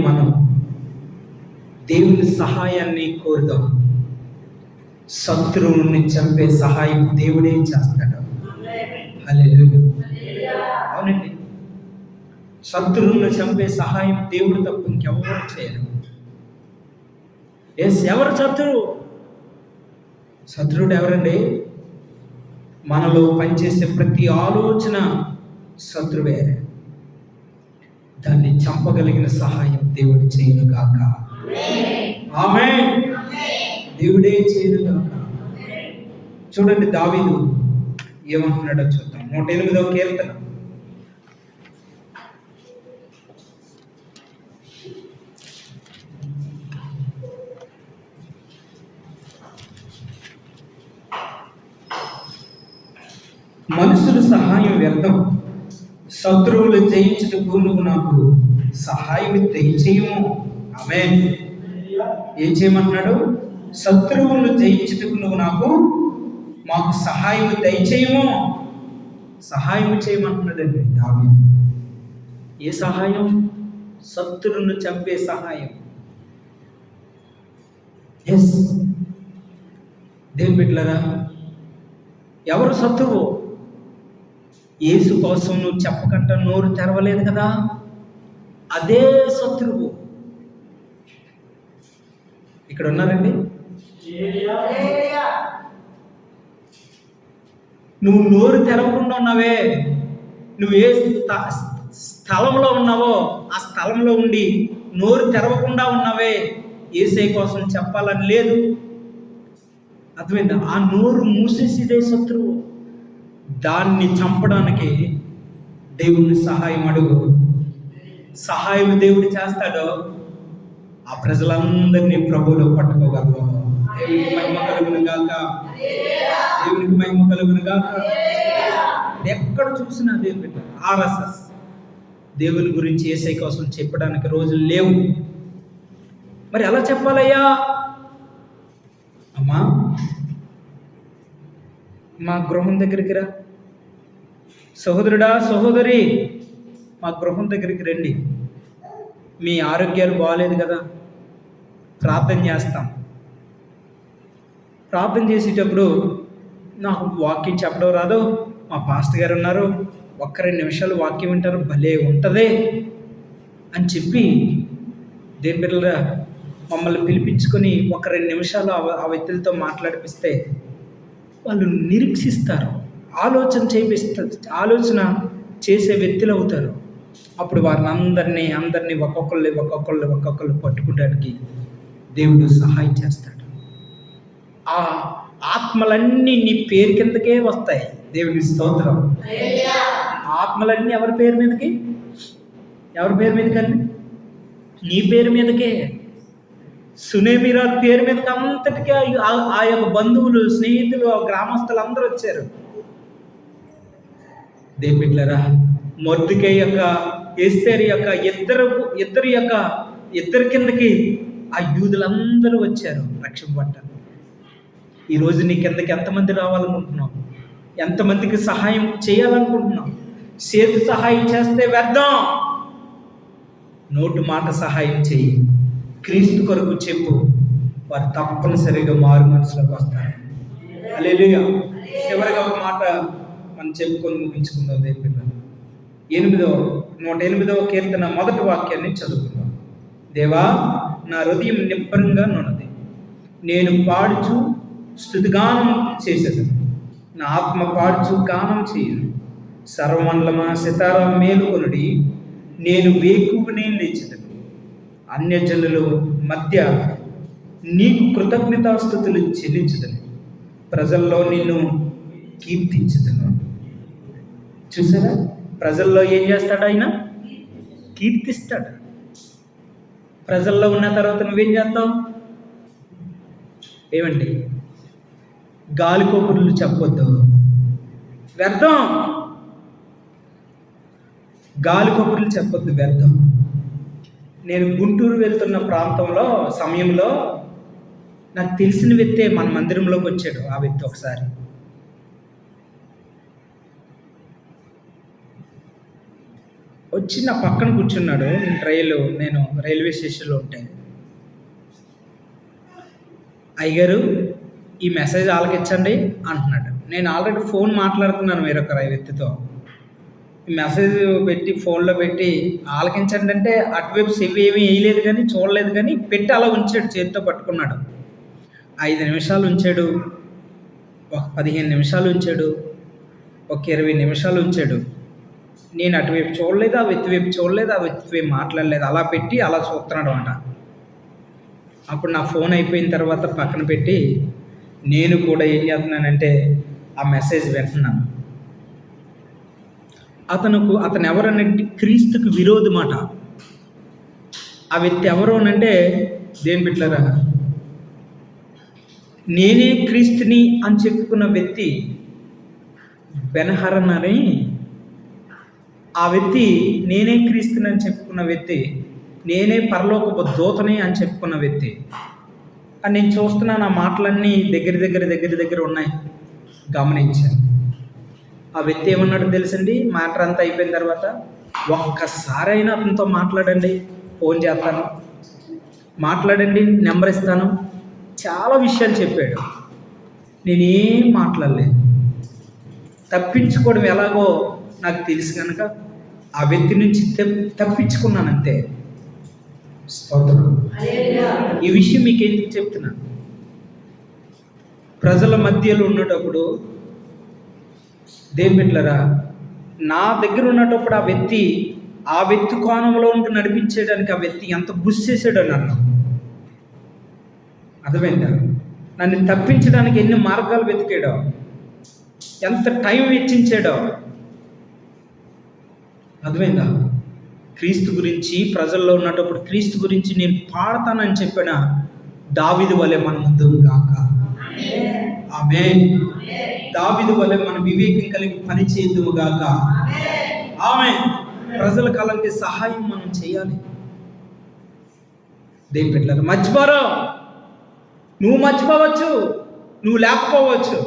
మనం దేవుని సహాయాన్ని కోరుదాం. శత్రువుని చంపే సహాయం దేవుడే చేస్తాడు. హల్లెలూయా. అవునండి, శత్రువులను చంపే సహాయం దేవుడు తప్ప ఇంకెవరు చేయరు. ఎవరు శత్రువుడు ఎవరండి? మనలో పనిచేసే ప్రతి ఆలోచన శత్రువే. దాన్ని చంపగలిగిన సహాయం దేవుడు చేయను గాక. ఆమేన్. దేవుడే చేయను గాక. చూడండి, దావీదు ఏమంటున్నాడో చూద్దాం. 108వ కీర్తన. మనుషుల సహాయం వ్యర్థం, శత్రువులు జయించుటకు నువ్వు నాకు సహాయం దయచేయము. ఆమేన్. ఏం చేయమంటున్నాడు? శత్రువులు జయించుటకు నువ్వు మాకు సహాయం దయచేయము. సహాయం చేయమంటున్నాడండి దావీదు. ఏ సహాయం? శత్రువులను చంపే సహాయం. దేని బిడ్డలారా, ఎవరు శత్రువు? యేసు కోసం నువ్వు చెప్పకుండా నోరు తెరవలేదు కదా, అదే శత్రువు. ఇక్కడ ఉన్నారండి, నువ్వు నోరు తెరవకుండా ఉన్నావే, నువ్వు ఏ స్థలంలో ఉన్నావో ఆ స్థలంలో ఉండి నోరు తెరవకుండా ఉన్నావే, యేసయ్య కోసం చెప్పాలని లేదు. అర్థమైందా? ఆ నోరు మూసేసిదే శత్రువు. దాన్ని చంపడానికి దేవుని సహాయం అడుగు. సహాయం దేవుడు చేస్తాడో ఆ ప్రజలందరినీ ప్రభువులో పట్టుకోగలరు. దేవునికి మహిమ కలుగును గాక. దేవునికి మహిమ కలుగును గాక. ఎక్కడ చూసినా దేవుని RSS దేవుని గురించి యేసయ్య కోసం చెప్పడానికి రోజులు లేవు. మరి ఎలా చెప్పాలయ్యా? అమ్మా, మా గృహం దగ్గరికి రా. సహోదరుడా, సహోదరి, మా గృహం దగ్గరికి రండి. మీ ఆరోగ్యాలు బాగాలేదు కదా, ప్రార్థన చేస్తాం. ప్రార్థన చేసేటప్పుడు నాకు వాక్యం చెప్పడం రాదు, మా పాస్టర్ గారు ఉన్నారు, ఒక్క 2 నిమిషాలు వాక్యం వింటారు, భలే ఉంటుంది అని చెప్పి దేని బిడ్డలుగా మమ్మల్ని పిలిపించుకొని ఒక 2 నిమిషాలు ఆ వ్యక్తులతో మాట్లాడిపిస్తే వాళ్ళు నిరీక్షిస్తారు, ఆలోచన చేసే వ్యక్తులు అవుతారు. అప్పుడు వారిని అందరినీ ఒక్కొక్కళ్ళు పట్టుకోవడానికి దేవుడు సహాయం చేస్తాడు. ఆ ఆత్మలన్నీ నీ పేరు కిందకే వస్తాయి. దేవుని స్తోత్రం. ఆత్మలన్నీ ఎవరి పేరు మీదకి? ఎవరి పేరు మీదకండి? నీ పేరు మీదకే. సునేమిరా పేరు మీదకి అంతటికే ఆ యొక్క బంధువులు, స్నేహితులు, గ్రామస్తులు అందరూ వచ్చారు. దేవుళ్ళరా, మొర్దెకై యొక్క, ఎస్తేరు యొక్క ఇద్దరి కిందకి ఆ యూదులందరూ వచ్చారు రక్షింపబడ్డారు. ఈరోజు నీ కిందకి ఎంతమంది రావాలనుకుంటున్నావు? ఎంతమందికి సహాయం చేయాలనుకుంటున్నావు? చేతి సహాయం చేస్తే వ్యర్థం. నోటు మాట సహాయం చేయి. క్రీస్తు కొరకు చెప్పు, వారు తప్పనిసరిగా మారు మనసులోకి వస్తారు. హల్లెలూయా. చివరిగా ఒక మాట మనం చెప్పుకొని ముగించుకుందాం. దేవుని 108వ కీర్తన 1వ వాక్యాన్ని చదువుకుందాం. దేవా, నా హృదయం నిబ్బరంగా నున్నది, నేను పాడుచు స్తుతిగానం చేసేదను, నా ఆత్మ పాడుచు గానం చేయను. సర్వమండలమా సితారా మేలుకొనుడి, నేను వేకువనే లేచెదను. అన్యజనుల మధ్య నీకు కృతజ్ఞతాస్తుతులు చెల్లించదను, ప్రజల్లో నిన్ను కీర్తించదను. చూసారా, ప్రజల్లో ఏం చేస్తాడు ఆయన? కీర్తిస్తాడు. ప్రజల్లో ఉన్న తర్వాత నువ్వేం చేస్తావు? ఏమండి, గాలి కబుర్లు చెప్పొద్దు, వ్యర్థం. గాలి కబుర్లు చెప్పొద్దు, వ్యర్థం. నేను గుంటూరు వెళ్తున్న సమయంలో నాకు తెలిసిన వ్యక్తే మన మందిరంలోకి వచ్చాడు. ఆ వ్యక్తి ఒకసారి వచ్చి నా పక్కన కూర్చున్నాడు. నేను రైల్వే స్టేషన్లో ఉంటే, అయ్యగారు ఈ మెసేజ్ ఆలకించండి అంటున్నాడు. నేను ఆల్రెడీ ఫోన్ మాట్లాడుతున్నాను వేరొక వ్యక్తితో. ఈ మెసేజ్ పెట్టి ఫోన్లో పెట్టి ఆలకించండి అంటే అటువైపు సెవ్ ఏమీ వేయలేదు కానీ, చూడలేదు కానీ, పెట్టి అలా ఉంచాడు, చేతితో పట్టుకున్నాడు. 5 నిమిషాలు ఉంచాడు, ఒక 15 నిమిషాలు ఉంచాడు, ఒక 20 నిమిషాలు ఉంచాడు. నేను అటువైపు చూడలేదు, ఆ వ్యక్తి వైపు చూడలేదు, ఆ వ్యక్తి వైపు మాట్లాడలేదు, అలా పెట్టి అలా చూస్తున్నాడు అన్నమాట. అప్పుడు నా ఫోన్ అయిపోయిన తర్వాత పక్కన పెట్టి నేను కూడా ఏం చేస్తున్నానంటే ఆ మెసేజ్ వింటున్నాను. అతను ఎవరనంటే క్రీస్తుకు విరోధమాట. ఆ వ్యక్తి ఎవరు అనంటే, దేని బిడ్డలారా, నేనే క్రీస్తుని అని చెప్పుకున్న వ్యక్తి బెన్హరన్ అని. ఆ వ్యక్తి నేనే క్రీస్తుని అని చెప్పుకున్న వ్యక్తి, నేనే పరలోకపు దూతని అని చెప్పుకున్న వ్యక్తి అని నేను చూస్తున్నాను. ఆ మాటలన్నీ దగ్గర ఉన్నాయి. గమనించాను. ఆ వ్యక్తి ఏమన్నాడు తెలుసండి? మ్యాటర్ అంతా అయిపోయిన తర్వాత, ఒక్కసారైనా అతనితో మాట్లాడండి, ఫోన్ చేస్తాను, మాట్లాడండి, నెంబర్ ఇస్తాను, చాలా విషయాలు చెప్పాడు. నేనేం మాట్లాడలేదు. తప్పించుకోవడం ఎలాగో నాకు తెలుసు కనుక ఆ వ్యక్తి నుంచి తప్పించుకున్నాను అంతే. స్తోత్రం. ఈ విషయం మీకు ఎందుకు చెప్తున్నాను? ప్రజల మధ్యలో ఉన్నటప్పుడు దేవుని బిడ్డలారా, నా దగ్గర ఉన్నటప్పుడు ఆ వ్యక్తి కోణంలో ఉంటూ నడిపించేయడానికి ఆ వ్యక్తి ఎంత బుస్సేసాడో నన్ను. అర్థమైందా? నన్ను తప్పించడానికి ఎన్ని మార్గాలు వెతికాడో, ఎంత టైం వెచ్చించాడో. అర్థమైందా? క్రీస్తు గురించి ప్రజల్లో ఉన్నప్పుడు క్రీస్తు గురించి నేను పాడతానని చెప్పిన దావీదు వలె మన ముందు కాక. ఆమేన్. దావీదు వలె మన వివేకం కలిగి పని చేద్దుము గాక. ఆమేన్. ప్రజలకు అలాంటి సహాయం మనం చేయాలి. దేవుని బిడ్డలారా, మర్చిపోరు. నువ్వు మర్చిపోవచ్చు, నువ్వు లేకపోవచ్చు,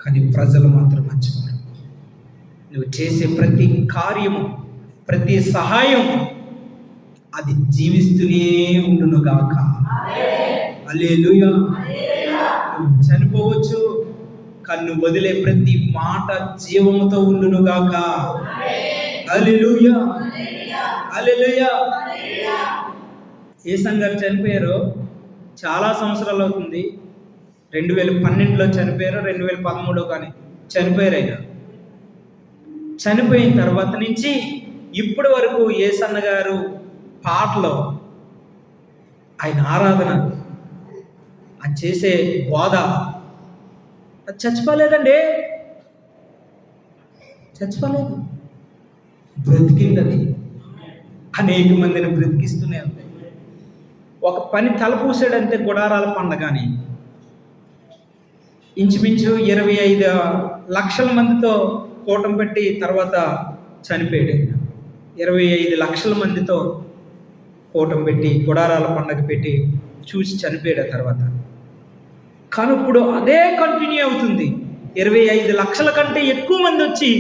కానీ ప్రజలు మాత్రం మర్చిపోరు. నువ్వు చేసే ప్రతి కార్యము, ప్రతి సహాయం అది జీవిస్తూనే ఉండును గాక. హల్లెలూయా. నువ్వు చనిపోవచ్చు, కానీ నువ్వు వదిలే ప్రతి మాట జీవముతో ఉండును గాక. హల్లెలూయా. హల్లెలూయా. ఏ సంఘాలు చనిపోయారో చాలా సంవత్సరాలు అవుతుంది. 2012లో చనిపోయారు, 2013 కానీ చనిపోయారు. అయినా చనిపోయిన తర్వాత నుంచి ఇప్పటి వరకు యేసన్న గారు పాటలో ఆయన ఆరాధన, ఆయన చేసే బోధ అది చచ్చిపోలేదండి. చచ్చిపోలేదు, బ్రతికిందని అనేక మందిని బ్రతికిస్తూనే ఉంది. ఒక పని తలపూసాడంటే గుడారాల పండగని ఇంచుమించు 25 లక్షల మందితో కూటం పెట్టి తర్వాత చనిపోయాడు. 25 లక్షల మందితో కూటం పెట్టి గుడారాల పండగ పెట్టి చూసి చనిపోయాడు తర్వాత. కానీ ఇప్పుడు అదే కంటిన్యూ అవుతుంది. 25 లక్షల కంటే ఎక్కువ మంది వచ్చి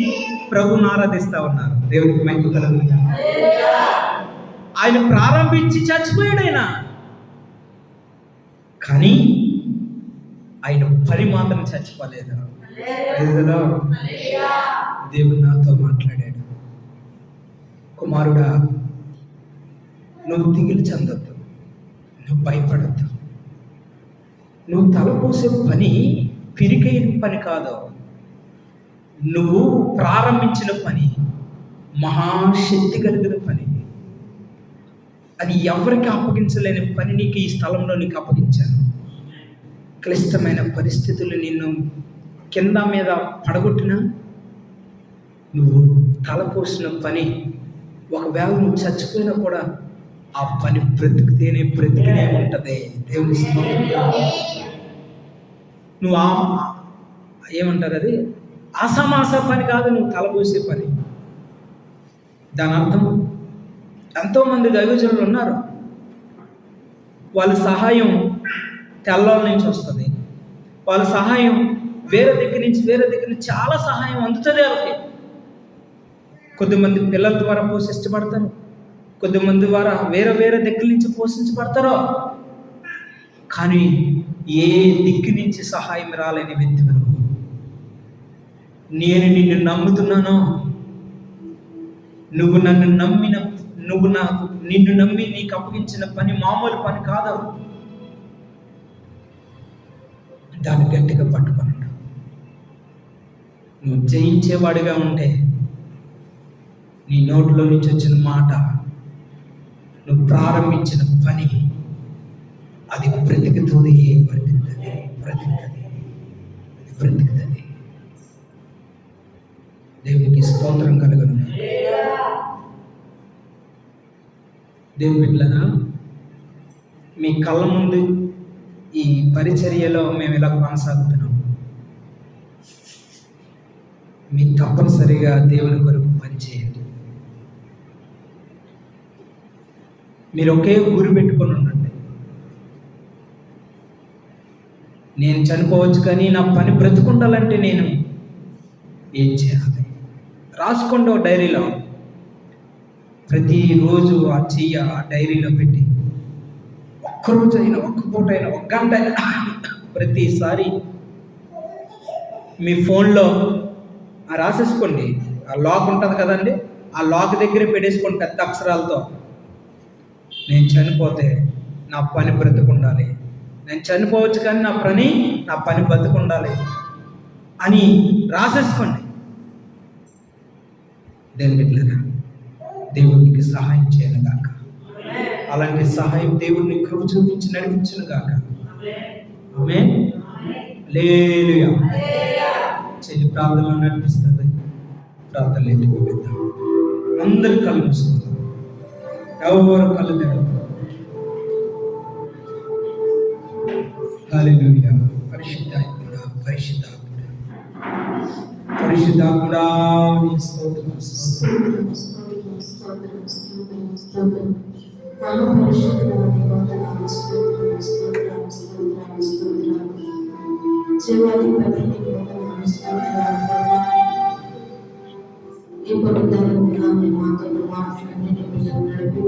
ప్రభువుని ఆరాధిస్తూ ఉన్నారు. దేవునికి మహిమ కలుగును గాక. ఆయన ప్రారంభించి చచ్చిపోయాడు ఆయన, కానీ ఆయన పని మాత్రం చచ్చిపోలేదు. దేవుడు నాతో మాట్లాడాడు, కుమారుడా, నువ్వు దిగులు చెందొద్దు, నువ్వు భయపడద్దు. నువ్వు తలపోసే పని పిరికైన పని కాదు. నువ్వు ప్రారంభించిన పని మహాశక్తి కలిగిన పని. అది ఎవరికి అప్పగించలేని పని నీకు ఈ స్థలంలో నీకు అప్పగించాను. క్లిష్టమైన పరిస్థితులు నిన్ను కింద మీద పడగొట్టినా నువ్వు తలపోసిన పని, ఒకవేళ నువ్వు చచ్చిపోయినా కూడా ఆ పని బ్రతికినే ఉంటుంది. దేవుని నువ్వు ఏమంటారు, అది ఆసామాసా పని కాదు, నువ్వు తలపోసే పని. దాని అర్థం ఎంతోమంది దైవజనులు ఉన్నారు, వాళ్ళ సహాయం తెల్లాల నుంచి వస్తుంది, వాళ్ళ సహాయం వేరే దగ్గర నుంచి చాలా సహాయం అందుతుంది వాళ్ళకి. కొద్దిమంది పిల్లల ద్వారా పోషించబడతారు, కొద్దిమంది ద్వారా వేరే దగ్గర నుంచి పోషించబడతారో, కానీ ఏ దిక్కు నుంచి సహాయం రాలేని వ్యక్తి నువ్వు. నేను నిన్ను నమ్ముతున్నాను, నువ్వు నన్ను నమ్మిన, నిన్ను నమ్మి నీకు అప్పగించిన పని మామూలు పని కాదు. దాన్ని గట్టిగా పట్టుకున్నాడు. నువ్వు జయించేవాడిగా ఉంటే నీ నోట్లో నుంచి వచ్చిన మాట, నువ్వు ప్రారంభించిన పని అది బ్రతుకుతుంది. దేవునికి స్తోత్రం కలుగును. దేవుని బిడ్డలారా, మీ కళ్ళ ముందు ఈ పరిచర్యలో మేము ఇలా కొనసాగుతున్నాం. మీరు తప్పనిసరిగా దేవుని కొరకు పనిచేయండి. మీరు ఒకే గురి పెట్టుకొని ఉండండి. నేను చనిపోవచ్చు, కానీ నా పని బ్రతుకుండాలంటే నేను ఏం చేయాలి? రాసుకోండి ఓ డైరీలో. ప్రతిరోజు ఆ డైరీలో పెట్టి ఒక్కరోజు అయినా, ఒక్క పూట అయినా, ఒక గంట అయినా ప్రతిసారి మీ ఫోన్లో రాసేసుకోండి. ఆ లాక్ ఉంటుంది కదండి, ఆ లాక్ దగ్గరే పెట్టేసుకోండి పెద్ద అక్షరాలతో. నేను చనిపోతే నా పని బ్రతుకుండాలి, నేను చనిపోవచ్చు కానీ నా పని బతుకుండాలి అని రాసేసుకోండి. దేని బిడ్డలారా, దేవునికి సహాయం చేయను గాక. అలాంటి సహాయం దేవుడిని కృప చూపించి నడిపించును గాక. ఆమేన్. హల్లెలూయా. చెల్లి ప్రార్థనలో నడిపిస్తుంది. ప్రార్థన వెళ్ళిపోతాం. అందరు కళ్ళు మూసుకుందాం. ఎవరు కళ్ళు తెరవద్దు. హల్లెలూయా. పరిశుద్ధాత్ముడా, పరిశుద్ధాత్ముడా, పరిశుద్ధాత్ముడా, నీ స్తోత్రం, స్తోత్రం. ఈ పొద్దున్న మాతో మాట్లాడి నడిపించడానికి